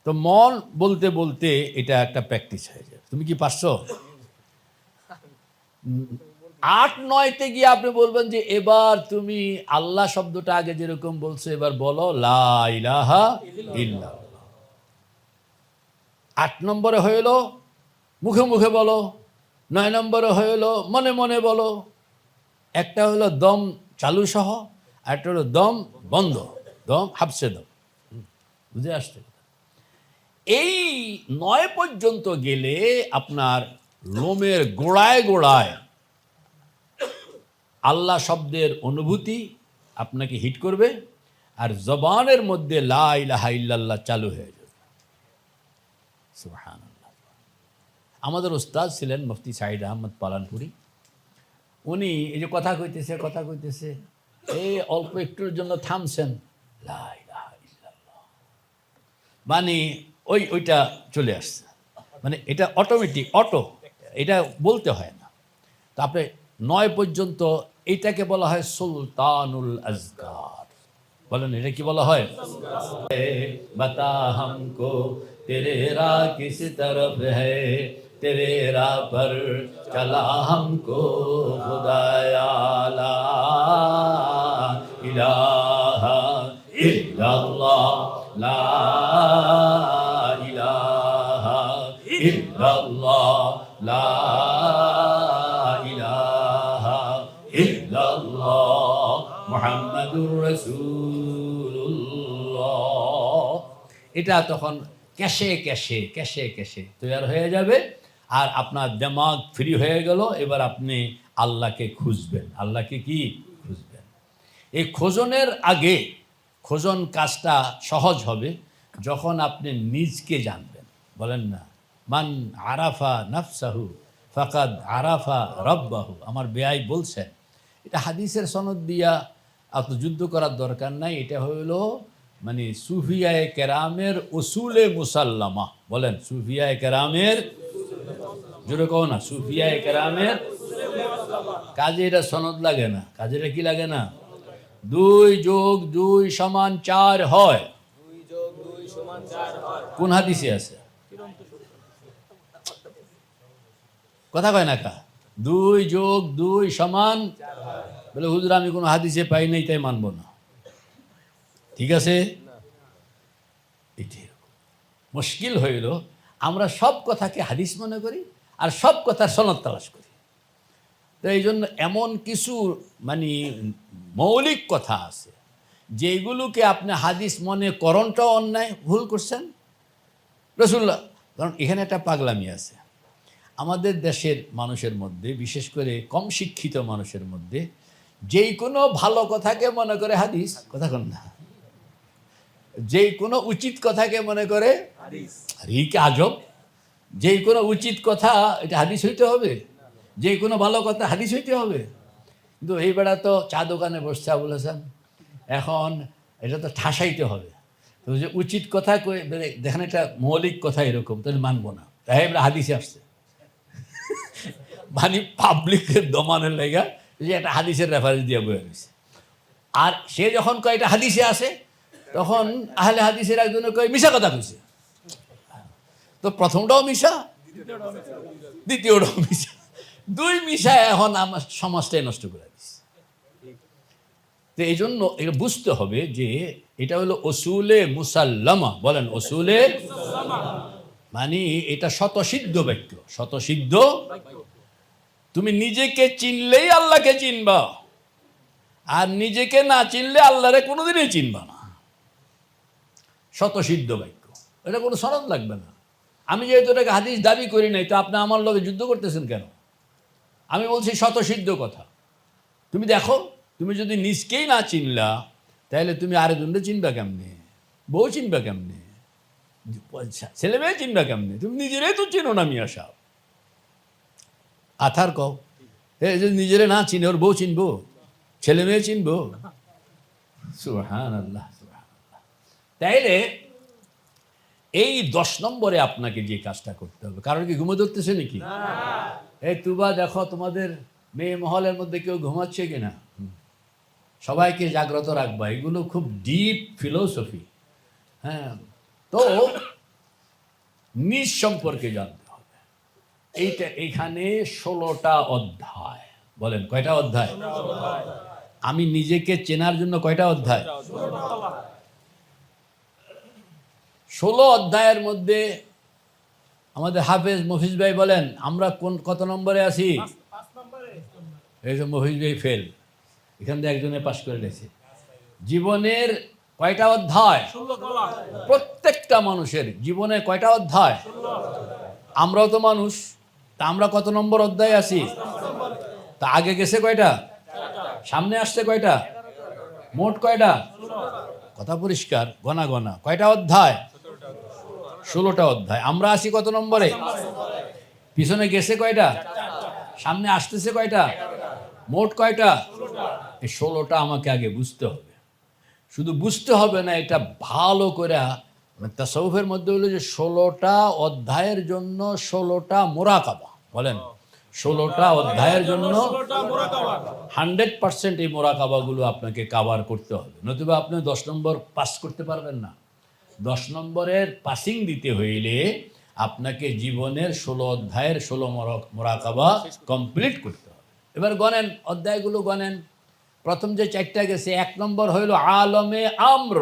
তো মন বলতে বলতে এটা একটা প্র্যাকটিস হয়ে যায়। তুমি কি পারছো? 8-9তে গিয়ে আপনি বলবেন যে এবার তুমি আল্লাহ শব্দটা আগে যেরকম বলছো এবার বলো লা ইলাহা ইল্লাল্লাহ। 8 নম্বরে হইল মুখে মুখে বলো, 9 নম্বরে হইল মনে মনে বলো। একটা হলো দম চালু সহ, আর একটা হলো দম বন্ধ, দম হাফসে দম। বুঝে আসছে? এই 9 পর্যন্ত গেলে আপনার লোমের গোড়ায় গোড়ায় আল্লাহ শব্দের অনুভূতি আপনাকে হিট করবে, আর জবানের মধ্যে লা ইলাহা ইল্লাল্লাহ চালু হয়ে যাবে। সুবহানাল্লাহ। আমাদের উস্তাদ ছিলেন মুফতি সাইদ আহমদ পালানপুরি। উনি এই যে কথা কইতেছে এই অল্প একটুর জন্য থামছেন, লা ইলাহা ইল্লাল্লাহ, মানে ওইটা চলে আসছে, মানে এটা অটোমেটিক এটা বলতে হয় না। তো আপনি 9 পর্যন্ত এটাকে বলা হয় সুলতানুল আজকার। বলেন এটা কি বলা হয়? বতা হামকো তেরে রাহ কিস তরফ হ্যায়, তেরে রাহ পর চলা হামকো খুদায়া লা ইলাহা ইল্লাল্লাহ, লা ইলাহা ইল্লাল্লাহ, লা মুহাম্মাদুর রাসূলুল্লাহ। এটা তখন ক্যাশে তৈরি হয়ে যাবে, আর আপনার দিমাগ ফ্রি হয়ে গেল। এবার আপনি আল্লাহকে খুঁজবেন। আল্লাহকে কি খুঁজবেন? এই খোঁজনের আগে খোঁজন কাজটা সহজ হবে যখন আপনি নিজকে জানবেন। বলেন না, মান আরাফা নাফসাহু ফাকাদ আরাফা রব্বাহু। আমার বেয়াই বলছেন, এটা হাদিসের সনদ দিয়া এত যুদ্ধ করার দরকার নাই। এটা হইল মানে সুফিয়ায়ে কেরামের উসুলে মুসাল্লামা। বলেন সুফিয়ায়ে কেরামের, জোরে কও না, সুফিয়ায়ে কেরামের কাজে এটা সনদ লাগে না। কাজে এটা কি লাগে না? 2 + 2 = 4 হয়। কোন হাদিসে আছে? কথা কয় না কা? 2 + 2 = বলে হুজুর আমি কোনো হাদিসে পাই নাই তাই মানব না। ঠিক আছে, এটাই মুশকিল হইল। আমরা সব কথাকে হাদিস মনে করি আর সব কথার সনদ তালাশ করি। তো এই জন্য এমন কিছু মানে মৌলিক কথা আছে যেগুলোকে আপনি হাদিস মনে করণটাও অন্যায়, ভুল করছেন রাসূলুল্লাহ। কারণ এখানে একটা পাগলামি আছে আমাদের দেশের মানুষের মধ্যে, বিশেষ করে কম শিক্ষিত মানুষের মধ্যে। যেই কোনো ভালো কথাকে মনে করে হাদিস, কথা কন না, যেই কোনো উচিত কথাকে মনে করে হাদিস। আর এই কি আজব! যেই কোনো উচিত কথা এটা হাদিস হইতে হবে, যে কোনো ভালো কথা হাদিস হইতে হবে। কিন্তু এই বেড়া তো চা দোকানে বসছে বলেছেন, এখন এটা তো ঠাসাইতে হবে। তো যে উচিত কথা কই দেখেন, এটা মৌলিক কথা এরকম, তাহলে মানবো না, তাই এবার হাদিসে আসছে। মানে পাবলিকের দমানের লেগা যে একটা হাদিসের রেফারেন্স দিয়ে বয়ে গেছে। আর সে যখন কয় এটা হাদিসে আসে, তখন আহলে হাদিসের একজনে কয় মিশা কথা কইছে। তো প্রথমটাও মিশা, দ্বিতীয়টাও মিশা, 2 মিশা এখন আমার সমাজটাই নষ্ট করে দিচ্ছে। তো এই জন্য এটা বুঝতে হবে যে এটা হলো উসুলে মুসাল্লামা। বলেন উসুলে, মানে এটা স্বতঃসিদ্ধ বাক্য, স্বতঃসিদ্ধ। তুমি নিজেকে চিনলেই আল্লাহকে চিনবা, আর নিজেকে না চিনলে আল্লাহরে কোনোদিনই চিনবা না। স্বতঃসিদ্ধ বাক্য, এটা কোনো সনদ লাগবে না। আমি যেহেতু এটাকে হাদিস দাবি করি নাই, তো আপনি আমার লগে যুদ্ধ করতেছেন কেন? আমি বলছি স্বতঃসিদ্ধ কথা। তুমি দেখো, তুমি যদি নিজকেই না চিনলা, তাহলে তুমি আরেকজনকে চিনবা কেমনে? বউ চিনবা কেমনে? ছেলে মেয়ে চিনবা কেমনে? তুমি নিজেরাই তো চিনো না মিয়া সাহেব। আথার কও, এই যদি নিজেরে না চিনে ওর বউ চিনবো, ছেলে মেয়ে চিনবো? সুবহানাল্লাহ, সুবহানাল্লাহ। তাইলে এই 10 নম্বরে আপনাকে যে কাজটা করতে হবে। কারণ কি ঘুমো ধরতেছে নাকি? এই তুবা দেখো তোমাদের মেয়ে মহলের মধ্যে কেউ ঘুমাচ্ছে কিনা, সবাইকে জাগ্রত রাখবা। এগুলো খুব ডিপ ফিলোসফি। হ্যাঁ, তো নিজ সম্পর্কে জানতে হবে। এইখানে 16টা অধ্যায়। বলেন কয়টা অধ্যায়? আমি নিজেকে চেনার জন্য কয়টা অধ্যায়? 16 অধ্যায়ের মধ্যে আমাদের হাফেজ মফিজ ভাই বলেন আমরা কত নম্বরে আছি? এই যে মফিজ ভাই ফেল, এখান থেকে একজনে পাশ করে দিয়েছে। জীবনের কয়টা অধ্যায়? প্রত্যেকটা মানুষের জীবনে কয়টা অধ্যায়? আমরাও তো মানুষ, তা আমরা কত নম্বর অধ্যায় আছি? তা আগে গেছে কয়টা, সামনে আসছে কয়টা, মোট কয়টা? কথা পরিষ্কার, গনা গনা কয়টা অধ্যায়? 16টা অধ্যায়। আমরা আছি কত নম্বরে? পিছনে গেছে কয়টা, সামনে আসতেছে কয়টা, মোট কয়টা? এই 16টা আমাকে আগে বুঝতে হবে। শুধু বুঝতে হবে না, এটা ভালো করে তাসাউফের মধ্যে হলো যে 16টা অধ্যায়ের জন্য 16টা মোরাকাবা। বলেন 16টা অধ্যায়ের জন্য 100% এই মোরাকাবাগুলো আপনাকে কাভার করতে হবে, নতুবা আপনি 10 নম্বর পাস করতে পারবেন না। 10 নম্বরের পাসিং দিতে হইলে আপনাকে জীবনের 16 অধ্যায়ের 16 মোরাকাবা কমপ্লিট করতে হবে। এবার গণেন, অধ্যায়গুলো গণেন। প্রথম যে 4টা গেছে, 1 নম্বর হইল আলমে আমর।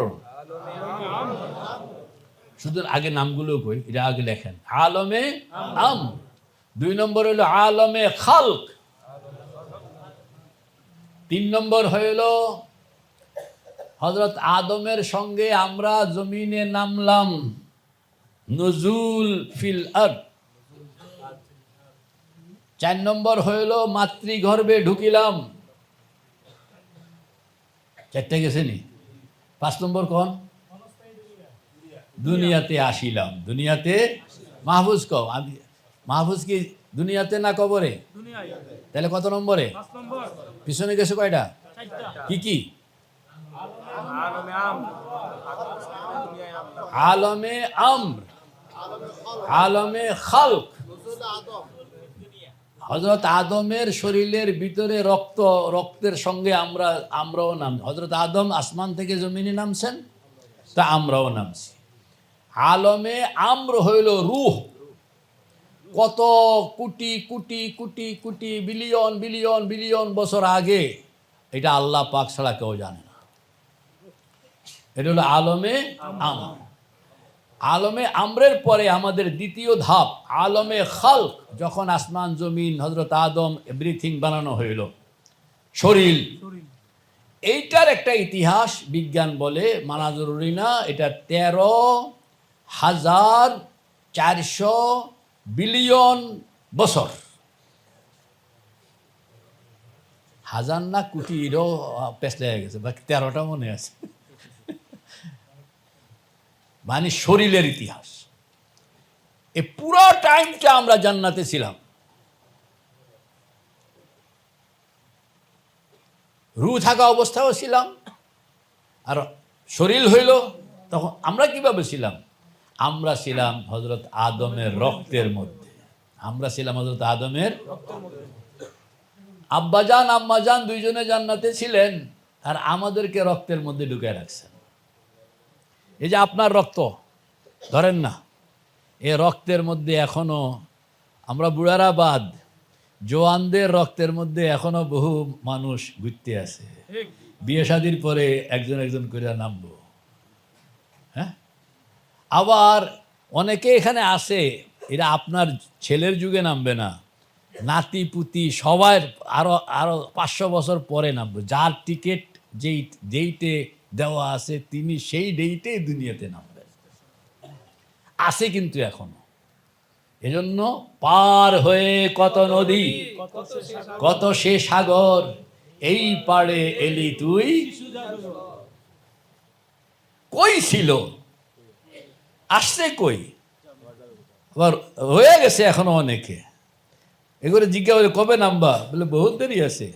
শুধু আগে নামগুলো কই, এটা আগে লেখেন, আলমে আমর। 2 নম্বর হইল আলমে খালক। 3 নম্বর হইল হযরত আদমের সঙ্গে আমরা জমিনে নামলাম, নুজুল ফিল আরদ। 4 নম্বর হইল মাতৃগর্ভে ঢুকিলাম। 4টা গেছে নি? 5 নম্বর কোন? দুনিয়াতে আসিলাম। দুনিয়াতে মাহফুজ কও, আমি মাহফুজ কি দুনিয়াতে না কবরে? তাহলে কত নম্বরে? পিছনে গেছে কয়টা? কি কি? আলমে আমর, আলমে খালক। হযরত আদমের শরীরের ভিতরে রক্তের সঙ্গে আমরাও নাম। হযরত আদম আসমান থেকে জমিনে নামছেন, তা আমরাও নামছি। আলমে আমর হইল রূহ। কত crore crore crore crore billion billion billion বছর আগে, এটা আল্লাহ পাক ছাড়া কেউ জানে না। এটা হলো আলমে আমর। আলমে আমরের পরে আমাদের দ্বিতীয় ধাপ আলমে খালক। যখন আসমান জমিন হযরত আদম এভরিথিং বানানো হইল, শরীর, এইটার একটা ইতিহাস বিজ্ঞান বলে, মানা জরুরি না। এটা 13,400 বিলিয়ন বছর। হাজার না কোটিরও পেছ লেগে গেছে, বাকি 13টা মনে আছে। মানে শরীরের ইতিহাস। এই পুরো টাইমটা আমরা জান্নাতে ছিলাম। রূহ থাকা অবস্থাও ছিলাম, আর শরীর হইল তখন আমরা কিভাবে ছিলাম? আমরা ছিলাম হযরত আদমের রক্তের মধ্যে। আমরা ছিলাম হযরত আদমের। আব্বাজান আম্মাজান দুইজনে জান্নাতে ছিলেন, আর আমাদেরকে রক্তের মধ্যে ঢুকে রাখছেন। এই যে আপনার রক্ত ধরেন না, এ রক্তের মধ্যে এখনো আমরা বুড়ারা বাদ, জোয়ানদের রক্তের মধ্যে এখনো বহু মানুষ ঘুরতে আছে। বিয়ে শাদির পরে একজন একজন করে নামবো। হ্যাঁ, আবার অনেকে এখানে আসে, এরা আপনার ছেলের যুগে নামবে না, নাতি পুতি সবাই আরো 500 বছর পরে নামবে। যার টিকিট যেই ডেটে দেওয়া আছে তিনি সেই ডেটে দুনিয়াতে নামবেন। আছে কিন্তু এখনো। এজন্য পার হয়ে কত নদী, কত সে সাগর, এই পাড়ে এলি তুই। কই ছিল, আসছে কই, আবার হয়ে গেছে এখনো অনেকে। এগুলো জিজ্ঞাসা করে কবে নামবা, বলে বহুত দেরি আছে।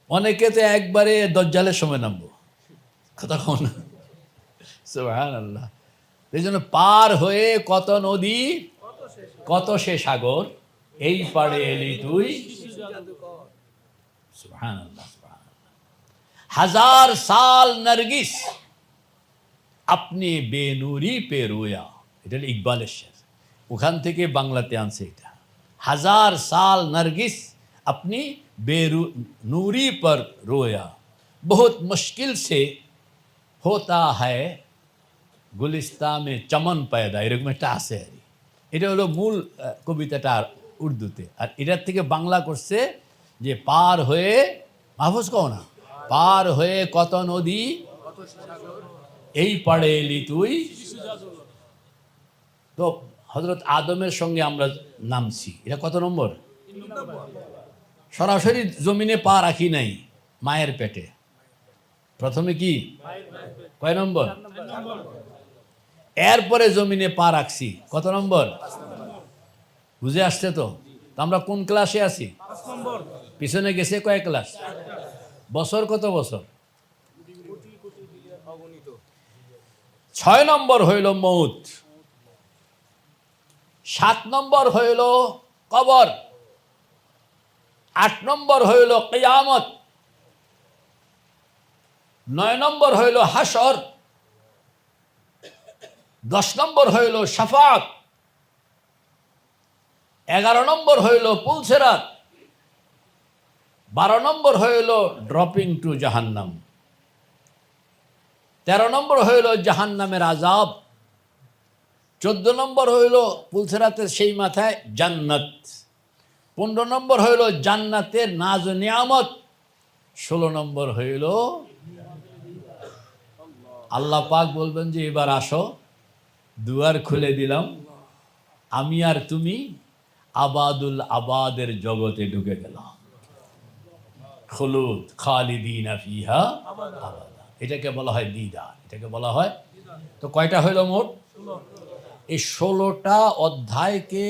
অনেকে তো একবারে দজ্জালের সময় নামবো, কথা কন। সুবহানাল্লাহ। এই জন্য পার হয়ে কত নদী, কত সে সাগর, এই পাড়ে এলি তুই। সুবহানাল্লাহ, সুবহানাল্লাহ। হাজার সাল নরগিস আপনি বেনুরি পে রোয়া, এটা হলো ইকবালের শের, ওখান থেকে বাংলাতে আনছে এটা। হাজার সাল নরগিস अपनी बेनूरी पर रोया, बहुत मुश्किल से होता है गुलिस्ता में चमन पैदा, এরকম একটা আছে। এটা হলো মূল কবিতাটা উর্দুতে, আর এটার থেকে বাংলা করছে যে পার হয়ে, মাহফুজ কও না, পার হয়ে কত নদী, এই পাড়ে এলি তুই। তো হযরত আদমের সঙ্গে আমরা নামছি, এটা কত নম্বর? সরাসরি জমিনে পা রাখি নাই, মায়ের পেটে। প্রথমে কি কয় নম্বর? এরপরে জমিনে পা রাখছি, কত নম্বর? বুঝে আসছে তো? আমরা কোন ক্লাসে আছি? পিছনে গেছে কয় ক্লাস? বছর কত বছর? 6 নম্বর হইল মৌত, 7 নম্বর হইল কবর, 8 নম্বর হইল কিয়ামত, 9 নম্বর হইল হাসর, 10 নম্বর হইল শাফাত, 11 নম্বর হইল পুলসিরাত, 12 নম্বর হইল ড্রপিং টু জাহান্নাম, 13 নম্বর হইল জাহান্নামের আযাব, 14 নম্বর হইল পুলসিরাতের সেই মাথায় জান্নাত, 15 নম্বর হইল জান্নাতের নাজ ও নিয়ামত, 16 নম্বর হইল আল্লাহ পাক বলবেন যে এবার আসো, দুয়ার খুলে দিলাম, আমি আর তুমি আবাদুল আবাদের জগতে ঢুকে গেলাম। খুলুদ খালিদিনা ফিহা আবাদা, এটাকে বলা হয় দিদার, এটাকে বলা হয়। তো কয়টা হইল মোট? এই 16টা অধ্যায়কে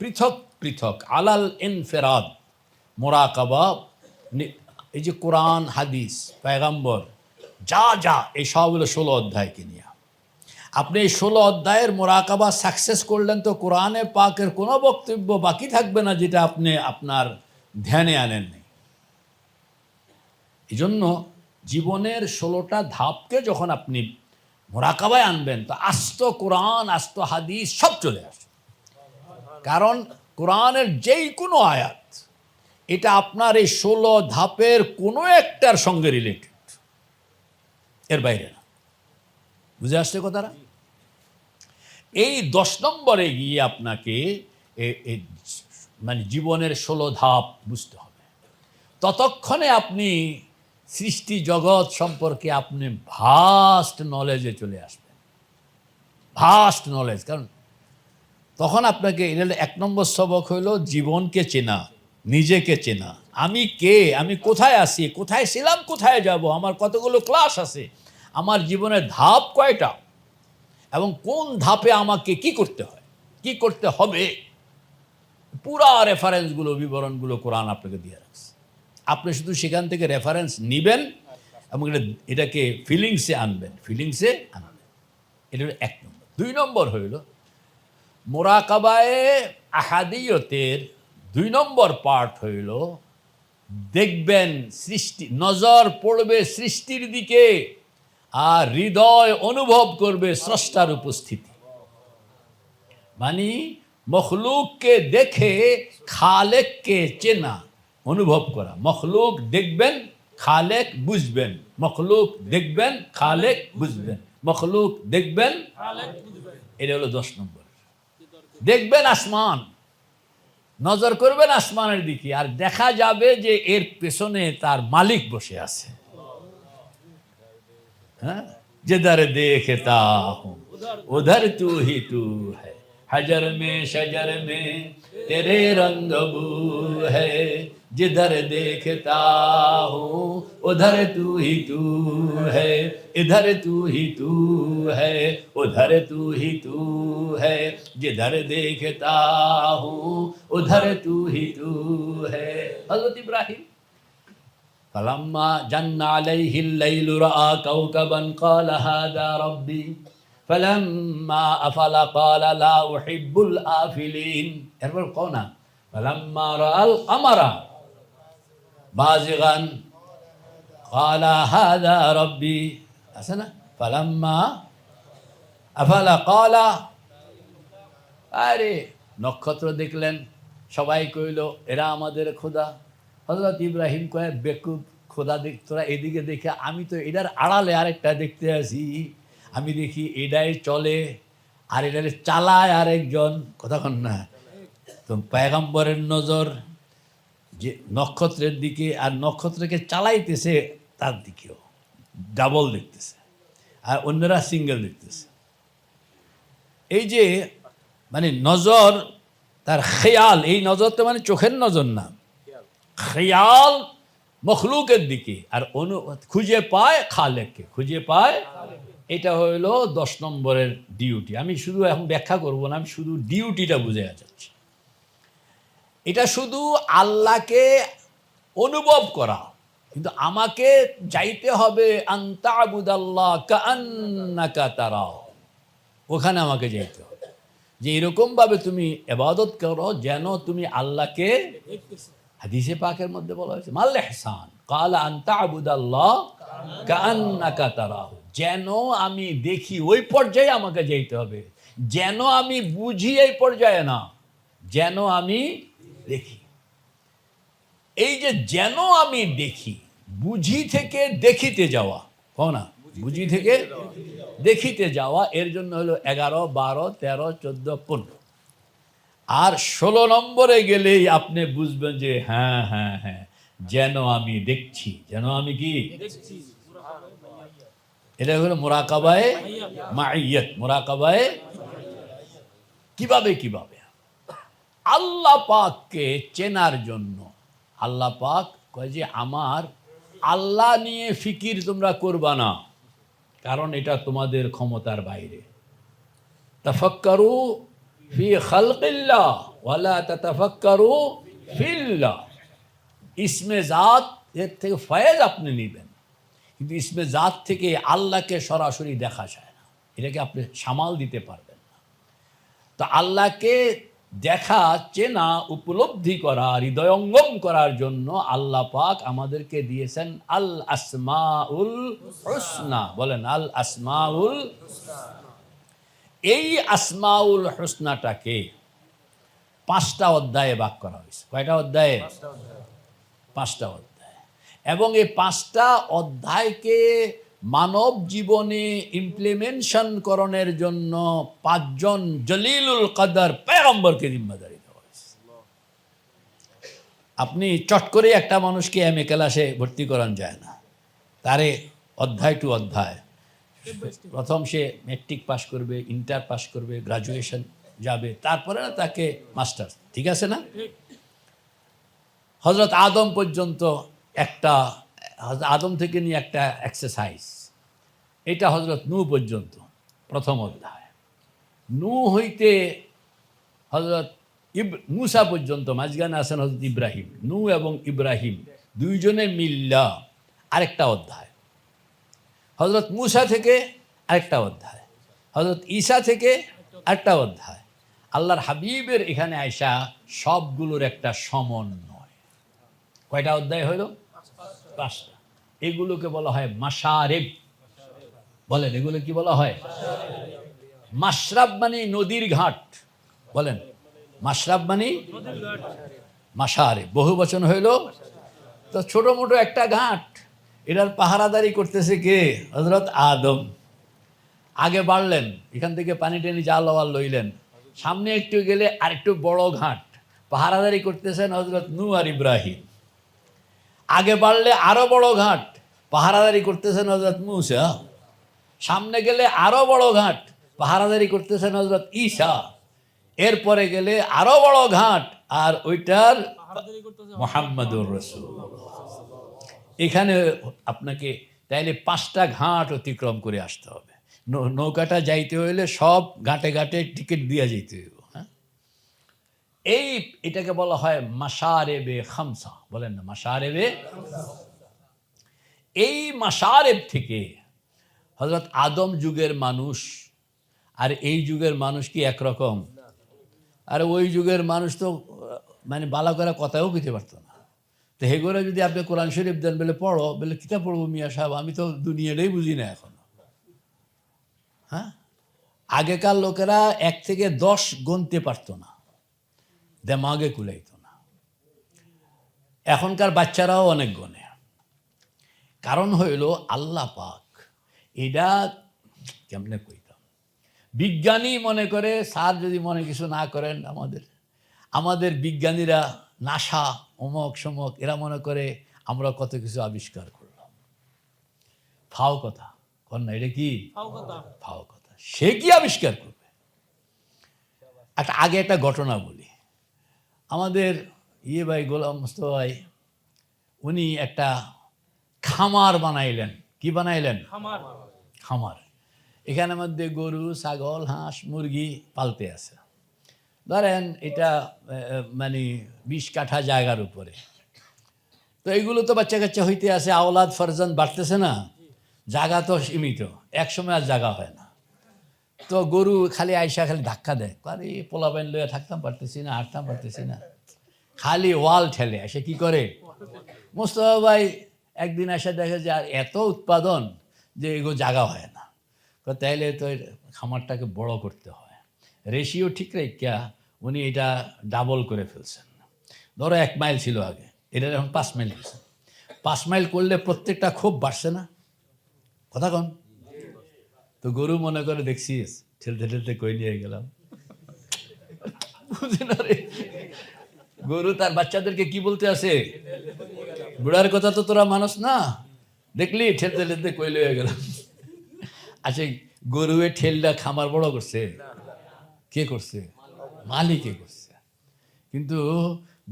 পৃথক পৃথক আলাল ইনফিরাদ মোরাকাবা, এই যে কোরআন হাদিস পয়গম্বর যা যা এই সব হলো 16 অধ্যায়কে নিয়ে। আপনি এই 16 অধ্যায়ের মোরাকাবা সাকসেস করলেন তো কোরআনে পাকের কোনো বক্তব্য বাকি থাকবে না যেটা আপনি আপনার ধ্যানে আনেন নাই। এই জন্য জীবনের 16টা ধাপকে যখন আপনি মোরাকাবায় আনবেন তো আস্ত কোরআন আস্ত হাদিস সব চলে আসে। কারণ কোরআনের যেই কোনো আয়াত এটা আপনার এই 16 ধাপের কোনো একটার সঙ্গে রিলেটেড, এর বাইরে না। বুঝে আসছে কথাটা? এই 10 নম্বরে গিয়ে আপনাকে মানে জীবনের 16 ধাপ বুঝতে হবে। ততক্ষণে আপনি সৃষ্টি জগৎ সম্পর্কে আপনি ভাস্ট নলেজে চলে আসবেন, ভাস্ট নলেজ। কারণ তখন আপনাকে এটা 1 নম্বর সবক হইল জীবনকে চেনা, নিজেকে চেনা। আমি কে, আমি কোথায় আছি, কোথায় ছিলাম, কোথায় যাব, আমার কতগুলো ক্লাস আছে, আমার জীবনের ধাপ কয়টা, এবং কোন ধাপে আমাকে কি করতে হয়, কি করতে হবে, পুরা রেফারেন্সগুলো বিবরণগুলো কোরআন আপনাকে দিয়ে রাখছে। আপনি শুধু সেখান থেকে রেফারেন্স নেবেন এবং এটাকে ফিলিংসে আনবেন, ফিলিংসে আনবেন। এটা হলো 1 নম্বর। 2 নম্বর হইল মোরাকাবায়ে আহাদিয়তের 2 নম্বর পার্ট হইল দেখবেন সৃষ্টি, নজর পড়বে সৃষ্টির দিকে আর হৃদয় অনুভব করবে স্রষ্টার উপস্থিতি। মানে মখলুককে দেখে খালেককে চেনা, অনুভব করা। মখলুক দেখবেন, খালেক বুঝবেন, মখলুক দেখবেন, খালেক বুঝবেন, মখলুক দেখবেন, এটা হলো 10 নম্বর। দেখবেন আসমান, নজর করবেন আসমানের দিকে আর দেখা যাবে যে এর পেছনে তার মালিক বসে আছে। হ্যাঁ, जिधर देखता हूँ उधर तू ही तू है, हजर में शजर में तेरे रंग बू है, जिधर देखता हूँ उधर तू ही तू है, इधर तू ही तू है, उधर तू ही तू है, जिधर देखता हूँ उधर तू ही तू है। हज़रत इब्राहिम फलम्मा जन्ना अलैहिल लैलु रआ कौकबन क़ाल हाज़ा रब्बी ফালাম্মা আফালা ক্বালা লা উহিব্বুল আফিলিন। এরপর কও না ফালাম্মা রাআল আমারা বাযিগান ক্বালা হাযা রাব্বি, আছে না? ফালাম্মা আফালা ক্বালা, আরে নক্ষত্র দেখলেন, সবাই কইল এরা আমাদের খোদা। হযরত ইব্রাহিম কয় বেকুব, খোদা দেখ তোরা এদিকে দেখে, আমি তো এটার আড়ালে আরেকটা দেখতে আসি, আমি দেখি এটাই চলে আর এটারে চালায় আরেকজন, কথা কন না? তো পয়গম্বরের নজর যে নক্ষত্রের দিকে, আর নক্ষত্রকে চালাইতেছে তার দিকেও ডাবল দেখতেছে, আর অন্যরা সিঙ্গেল দেখতেছে। এই যে মানে নজর, তার খেয়াল, এই নজর তো মানে চোখের নজর না, খেয়াল মখলুকের দিকে, আর খুঁজে পায় খালেককে, খুঁজে পায়। এটা হইলো 10 নম্বরের ডিউটি। আমি শুধু এখন ব্যাখ্যা করব না, আমি শুধু ডিউটিটা বুঝে যাচ্ছি। এটা শুধু আল্লাহকে অনুভব করা, কিন্তু আমাকে যাইতে হবে আনতাবুদাল্লাহ কাআন্নাকা তারাহ, ওখানে আমাকে যাইতে হবে যে এরকমভাবে তুমি ইবাদত করো যেন তুমি আল্লাহকে, হাদিসে পাকের মধ্যে বলা হয়েছে মাল ইহসান ক্বালা আনতাবুদাল্লাহ কাআন্নাকা তারাহ, যেন আমি দেখি, ওই পর্যায়ে আমাকে যাইতে হবে। যেন আমি বুঝি এই পর্যায়ে না, যেন আমি দেখি। এই যে যেন আমি দেখি, বুঝি থেকে দেখিতে যাওয়া, কও না, বুঝি থেকে দেখিতে যাওয়া, এর জন্য হলো 11, 12, 13, 14, 15। আর 16 নম্বরে গেলেই আপনি বুঝবেন যে হ্যাঁ হ্যাঁ হ্যাঁ, যেন আমি দেখছি, যেন আমি কি, এটা হলো মুরাকাবায়ে মাইয়াত। মুরাকাবায়ে কিভাবে কিভাবে আল্লাহ পাককে চেনার জন্য, আল্লাহ পাক কয় যে আমার আল্লাহ নিয়ে ফিকির তোমরা করবা না, কারণ এটা তোমাদের ক্ষমতার বাইরে। তাফাক্কারু ফি খালকিল্লাহ ওয়ালা তাতাফাক্কারু ফিল্লাহ। ইসমে জাত এর থেকে ফয়েজ আপনি নেবেন, কিন্তু ইসমে জাত থেকে আল্লাহকে সরাসরি দেখা যায় না, এটাকে আপনি সামাল দিতে পারবেন না। তো আল্লাহকে দেখা, চেনা, উপলব্ধি করা, হৃদয়ঙ্গম করার জন্য আল্লাহ পাক আমাদেরকে দিয়েছেন আল আসমাউল হুসনা। বলেন আল আসমাউল। এই আসমাউল হুসনাটাকে 5টা অধ্যায়ে ভাগ করা হয়েছে। কয়টা অধ্যায়ে? 5টা অধ্যায়। এবং এই 5টা অধ্যায়কে মানব জীবনে ইমপ্লিমেন্টেশন করণের জন্য 5 জন জলিলুল কদর পয়গম্বরকে জিম্মাদারি দেওয়া হয়েছে। আপনি চট করে একটা মানুষকে এমএ ক্লাসে ভর্তি করান যায় না, তারে অধ্যায় টু অধ্যায়, প্রথম সে ম্যাট্রিক পাস করবে, ইন্টার পাস করবে, গ্রাজুয়েশন যাবে, তারপরে না তাকে মাস্টার্স, ঠিক আছে না? হযরত আদম পর্যন্ত একটা, আদম থেকে নিয়ে একটা এক্সারসাইজ, এটা হযরত নূহ পর্যন্ত প্রথম অধ্যায়। নূহ হইতে হযরত মুসা পর্যন্ত, মাঝখানে আছেন হযরত ইব্রাহিম। নূহ এবং ইব্রাহিম দুইজনে মিল্লা আরেকটা অধ্যায়। হযরত মুসা থেকে আরেকটা অধ্যায়, হযরত ঈসা থেকে আরেকটা অধ্যায়। আল্লাহর হাবিবের এখানে আইসা সবগুলোর একটা সমন্বয়। কয়টা অধ্যায় হইল? 5টা। এগুলোকে বলা হয় মাশারিব। বলেন এগুলো কি বলা হয়? মাশরাব মানে নদীর ঘাট। বলেন মাশরাব মানে মাশারিব, বহু বচন হইল। তো ছোট মোটো একটা ঘাট, এটার পাহারাদারি করতেছে কে? হযরত আদম। আগে বাড়লেন, এখান থেকে পানি টেনে জাল ওয়াল লইলেন, সামনে একটু গেলে আরেকটু বড় ঘাট, পাহারাদারি করতেছেন হযরত নূহ আর ইব্রাহিম। আগে বাড়লে আরো বড় ঘাট, পাহারাদারি করতেছেন হযরত মুসা। সামনে গেলে আরো বড় ঘাট, পাহারাদারি করতেছেন হযরত ঈসা। এরপরে গেলে আরো বড় ঘাট, আর ওইটার মুহাম্মাদুর রাসূলুল্লাহ। এখানে আপনাকে তাইলে 5টা ঘাট অতিক্রম করে আসতে হবে। নৌকাটা যাইতে হইলে সব ঘাটে ঘাটে টিকিট দিয়ে যেতে হইব। হ্যাঁ, এটাকে বলা হয় মাশারেবে খামসা। বলেন না মাশারেবে। এই মাশারেব থেকে হযরত আদম যুগের মানুষ আর এই যুগের মানুষ কি একরকম? আর ওই যুগের মানুষ তো মানে বালা করে কথাও কইতে পারতো না। তো হেগোরা যদি আপনি কোরআন শরীফ দেন বলে পড়ো, বলে কিতাব পড়বো মিয়া সাহেব, আমি তো দুনিয়াটাই বুঝি না এখন। হ্যাঁ, আগেকার লোকেরা 1 থেকে 10 গুনতে পারতো না, দেমাগে কুলাইতো না। এখনকার বাচ্চারাও অনেক গোনে। কারণ হইল আল্লাহ পাক এটা কেমনে কইতাম, বিজ্ঞানী মনে করে, স্যার যদি মনে কিছু না করেন, আমাদের বিজ্ঞানীরা নাসা অমক সমক এরা মনে করে আমরা কত কিছু আবিষ্কার করলাম। ফাও কথা কর না, এটা কি ফাও কথা? সে কি আবিষ্কার করবে? আগে একটা ঘটনা বলি। আমাদের ভাই গোলাম মোস্তফা ভাই, উনি একটা খামার বানাইলেন। কি বানাইলেন? খামার। এখানের মধ্যে গরু, ছাগল, হাঁস, মুরগি পালতে আছে। ধরেন এটা মানে 20 কাঠা জায়গার উপরে। তো এইগুলো তো বাচ্চা কাচ্চা হইতে আছে, আওলাদ ফারজান বাড়তেছে না, জায়গা তো সীমিত, একসময় আর জায়গা হয় না। তো গরু খালি আইসা খালি ধাক্কা দেয়, আরে পোলাপাইন লইয়া থাকতাম পারতেছি না, হাঁটতাম পারতেছি না, খালি ওয়াল ঠেলে। এসে কি করে মোস্তফা ভাই একদিন এসে দেখে যে আর এত উৎপাদন যে এগুলো জায়গা হয় না। তো তাইলে তো খামারটাকে বড় করতে হয়, রেশিও ঠিক রেখা উনি এটা ডাবল করে ফেলছেন। ধরো 1 মাইল ছিল আগে, এটা এখন 5 মাইল হয়েছে। 5 মাইল করলে প্রত্যেকটা খুব বাড়ছে না? কথা কন। তো গরু মনে করে দেখছিস ঠেলতে ঠেলতে কই নিয়ে গেলাম, বুঝে না রে। গরু তার বাচ্চাদেরকে কি বলতে আছে, বুড়ার কথা তো তোরা মানুষ না, দেখলি ঠেলতে ঠেলতে কই লয়ে গেলাম। আচ্ছা, গরুয়ে ঠেলটা খামার বড় করছে? কে করছে? মালিকে করছে। কিন্তু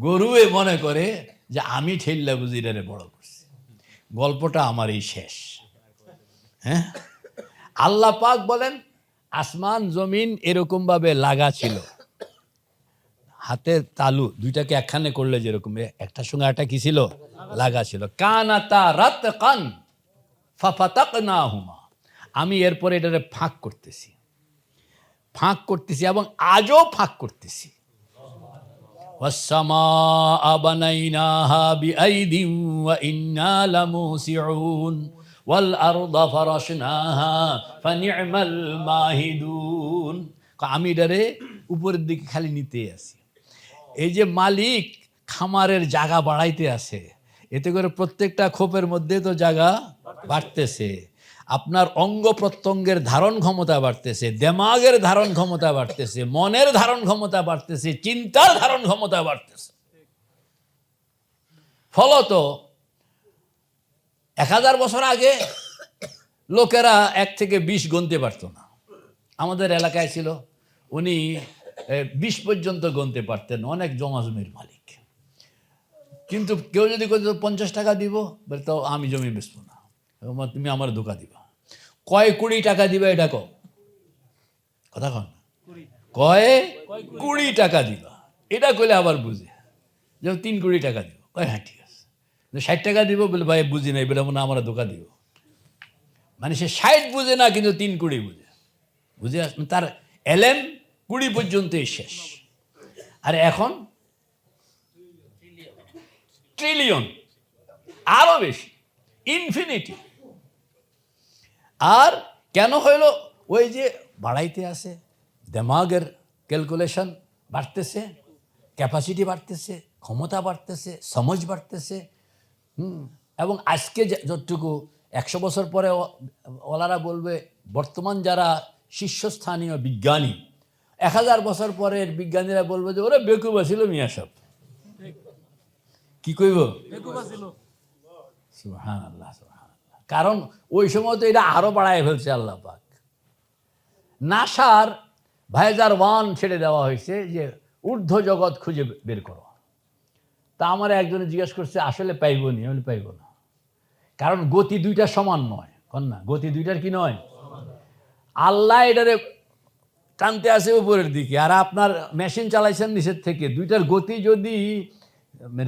গরুয়ে মনে করে যে আমি ঠেললা বুঝি রে বড় করছি, গল্পটা আমার এই শেষ। হ্যাঁ, আল্লাহ পাক বলেন আসমান জমিন এরকম ভাবে লাগা ছিল, হাতের তালু দুইটাকে একখানে করলে যেরকম একটার সঙ্গে একটা কি ছিল, লাগা ছিল। কানাতা রাতকান ফাফাতাকনাহুমা, আমি এরপরে এটারে ফাঁক করতেছি এবং আজও ফাঁক করতেছি। ওয়াসসামাআ বানাইনাহা বিআইদিন ওয়া ইন্না লামুসিউন ওয়াল আরদা ফারাশনাহা ফানি'মাল মাহিদুন। আমি এটারে উপরের দিকে খালি নিতে আসি। এই যে মালিক খামারের জায়গা বাড়াইতে আছে, এতে করে প্রত্যেকটা খোপের মধ্যে তো জায়গা বাড়তেছে, আপনার অঙ্গ প্রত্যঙ্গের ধারণ ক্ষমতা বাড়তেছে, দেমাগের ধারণ ক্ষমতা বাড়তেছে, মনের ধারণ ক্ষমতা বাড়তেছে, চিন্তার ধারণ ক্ষমতা বাড়তেছে। ফলত 1000 বছর আগে লোকেরা 1 থেকে 20 গুনতে পারতো না। আমাদের এলাকায় ছিল, উনি 20 পর্যন্ত গুনতে পারতেন, অনেক জমা জমির মালিক। কিন্তু কেউ যদি 50 টাকা দিব, বলে তো আমি জমি বেচবো না, তুমি আমার ধোকা দিবা। কয় 20 টাকা দিবা, এটা কও, কথা কন, কয় 20 টাকা দিবা, এটা কইলে আবার বুঝে যে 3 কোটি টাকা দিব, কয় হ্যাঁ ঠিক আছে। 60 টাকা দিব, বলে ভাই বুঝি নাই, বলে মনে আমার ধোকা দিব। মানে সে 60 বুঝে না, কিন্তু 3 কোটি বুঝে তার এলএম 20 পর্যন্তই শেষ। আর এখন ট্রিলিয়ন, আরো বেশি, ইনফিনিটি। আর কেন হইল? ওই যে বাড়াইতে আছে, দেমাগের ক্যালকুলেশন বাড়তেছে, ক্যাপাসিটি বাড়তেছে, ক্ষমতা বাড়তেছে, সমঝ বাড়তেছে। এবং আজকে যতটুকু 100 বছর পরে ওলারা বলবে, বর্তমান যারা শীর্ষস্থানীয় বিজ্ঞানী, 1000 বছর পরের বিজ্ঞানীরা বলবে যে ওরা বেকুবা ছিল মিয়া সব। কি কইব? সুবহানাল্লাহ, সুবহানাল্লাহ। কারণ ওই সময় তো এটা আরো বাড়ায় ফেলছে আল্লাহ পাক। নাসার ভাইজার 1 ছেড়ে দেওয়া হয়েছে যে ঊর্ধ্ব জগৎ খুঁজে বের করো। তা আমার একজনে জিজ্ঞেস করছে আসলে পাইব নি? আমি পাইব না, কারণ গতি দুইটা সমান নয়। কন্যা, গতি দুইটার কি নয়? আল্লাহ এটারে টানতে আসে উপরের দিকে, আর আপনার মেশিন চালাইছেন নিচের থেকে। দুইটার গতি যদি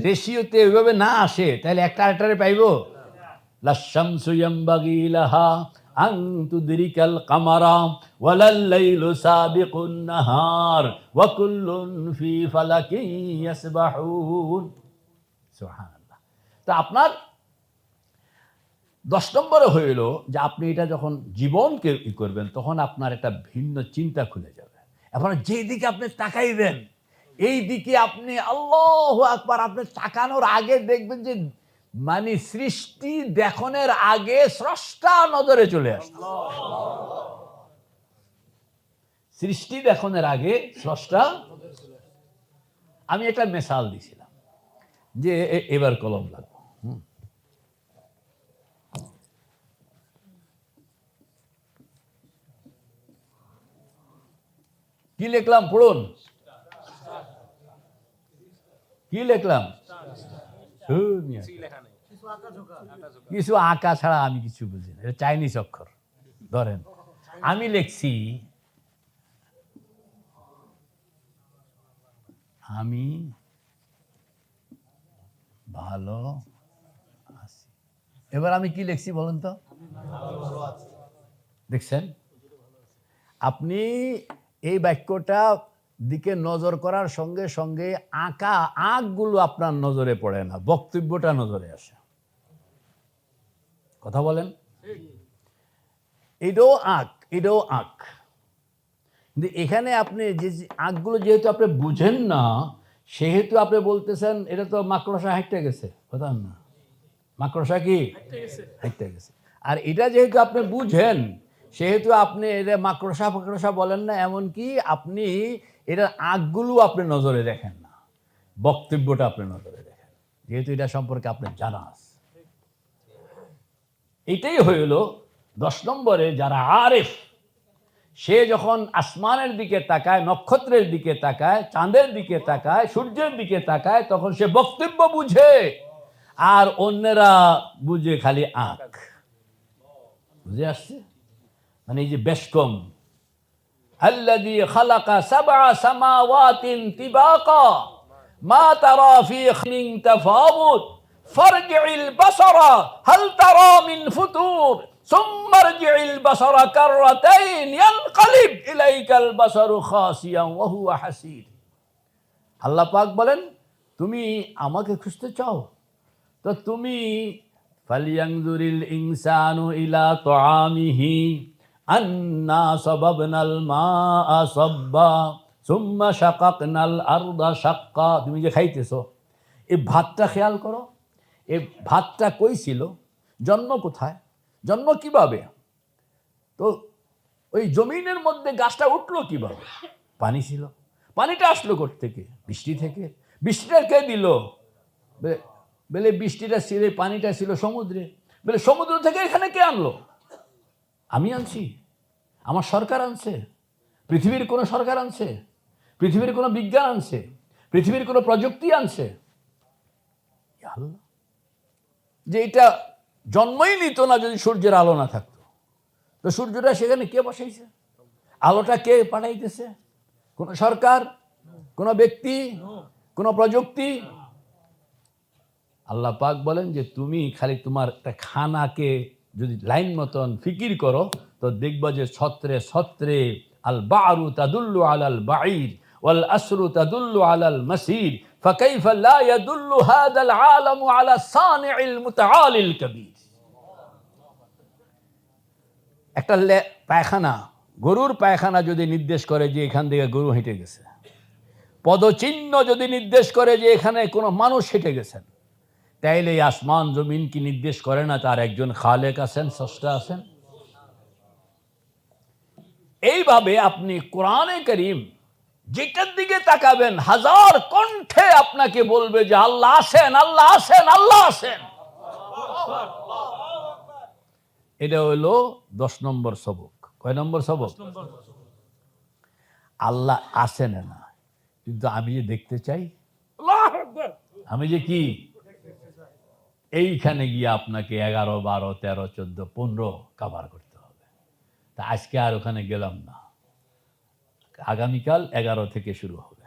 রেশিওতে ওইভাবে না আসে, তাহলে একটা আরেকটারে পাইব? লাশামসু ইয়ামবাগি লাহা আন তুদরিকাল কামারা ওয়ালাল লাইলু সাবিকুন নাহার ওয়া কুল্লুন ফি ফালাকিন ইয়াসবাহুন। সুবহানাল্লাহ। তো আপনার 10 নম্বরে হইল যে আপনি এটা যখন জীবনকে করবেন তখন আপনার একটা ভিন্ন চিন্তা খুলে যাবে। এখন যেই দিকে আপনি তাকাইবেন এই দিকে আপনি আল্লাহু আকবার, আপনি তাকানোর আগে দেখবেন যে মানে সৃষ্টি দেখনের আগে স্রষ্টা নজরে চলে আসে। সৃষ্টি দেখনের আগে স্রষ্টা। আমি একটা মিসাল দিছিলাম যে এবার কলম লাগবে। কি লিখলাম পড়ুন, কি লিখলাম? কিছু আঁকা ছাড়া আমি কিছু বুঝি না, এটা চাইনিজ অক্ষর। ধরেন আমি লিখছি আমি ভালো আছি। এবার আমি কি লিখছি বলেন তো? দেখছেন আপনি এই বাক্যটা দিকে নজর করার সঙ্গে সঙ্গে আঁকা আঁকগুলো আপনার নজরে পড়ে না, বক্তব্যটা নজরে আসে। কথা বলেন? এটাও আঁক, এটাও আঁক। কিন্তু এখানে আপনি যে আঁকগুলো যেহেতু আপনি বুঝেন না সেহেতু আপনি বলতেছেন এটা তো মাকড়সা হাঁটতে গেছে। কথা না, মাকড়সা কি হাঁটতে গেছে। আর এটা যেহেতু আপনি বুঝেন সেহেতু আপনি এটা মাকড়সা ফাকড়সা বলেন না, এমনকি আপনি এটার আঁকগুলো আপনি নজরে দেখেন না, বক্তব্যটা আপনি নজরে দেখেন, যেহেতু এটা সম্পর্কে আপনার জানা আছে। এটাই হইল 10 নম্বরে যারা আরেফ, সে যখন আসমানের দিকে তাকায়, নক্ষত্রের দিকে তাকায়, চাঁদের দিকে তাকায়, সূর্যের দিকে তাকায়, তখন সে বক্তব্য বুঝে আর অন্যেরা বুঝে খালি আঁক। বুঝে আসছে? মানে এই যে বেশকম, আল্লাযী খালাকা সাবআ সামাওয়াতিন তিবাকা মা তারা ফি খালিন তাফাউত ফারজি'ল বাসারা হাল তারা মিন ফুতুর সুম্মা আরজি'ল বাসারা কাররাতাইন ইয়ানকালিব ইলাইকাল বাসারু খাসিয়ান ওয়া হুয়া হাসীর। আল্লাহ পাক বলেন তুমি আমাকে খুঁজতে চাও তো তুমি ফালিয়ানজুরিল ইনসানু ইলা তাআমিহি আন্না সাবাবনাল মাআ সাব্বা সুম্মা শাকাকনাল আরদা শাক্কা। তুমি যে খাইতেছো এই ভাতটা খেয়াল করো, এই ভাতটা কই ছিল, জন্ম কোথায়, জন্ম কিভাবে, তো ওই জমিনের মধ্যে গাছটা উঠলো কিভাবে, পানি ছিল, পানিটা আসলো কোত্থেকে, বৃষ্টি থেকে, বৃষ্টিটা কে দিল, বলে বৃষ্টিটা ছিল, পানিটা ছিল সমুদ্রে, বলে সমুদ্র থেকে এখানে কে আনলো, আমি আনছি, আমার সরকার আনছে, পৃথিবীর কোনো সরকার আনছে, পৃথিবীর কোনো বিজ্ঞান আনছে, পৃথিবীর কোনো প্রযুক্তি আনছে, যে এটা জন্মই নিত না যদি সূর্যের আলো না থাকতো। তো সূর্যটা সেখানে কে বসাইছে, আলোটা কে পাঠাইতেছে, কোন সরকার, কোন ব্যক্তি, কোন প্রযুক্তি? আল্লাহ পাক বলেন যে তুমি খালি তোমার একটা খানাকে যদি লাইন মতন ফিকির করো তো দেখবা যে ছত্রে ছত্রে আল বারু তাদুল্লু আলাল বাঈর ওয়াল আসরু তাদুল্লু আলাল মাসির ফাকাইফা লা ইয়াদুল্লু হাদাল আলামু আলা সানি'ল মুতাআলিল কবীর। একটা পায়খানা, গরুর পায়খানা যদি নির্দেশ করে যে এখান থেকে গরু হেঁটে গেছে, পদচিহ্ন যদি নির্দেশ করে যে এখানে কোনো মানুষ হেঁটে গেছেন, তাইলে এই আসমান জমিন কি নির্দেশ করে না তার একজন খালেক আছেন, স্রষ্টা আছেন? এইভাবে আপনি কোরআনে কারীম যেটার দিকে তাকাবেন হাজার কণ্ঠে আপনাকে বলবে যে আল্লাহ আছেন, আল্লাহ আছেন, আল্লাহ আছেন। এটা হলো 10 নম্বর সবক। কয় নম্বর সবক? আল্লাহ আছেন না, কিন্তু আমি যে দেখতে চাই, আমি যে কি এইখানে গিয়ে আপনাকে 11, 12, 13, 14, 15 কভার করতে হবে। তা আজকে আর ওখানে গেলাম না, আগামীকাল 11 থেকে শুরু হবে।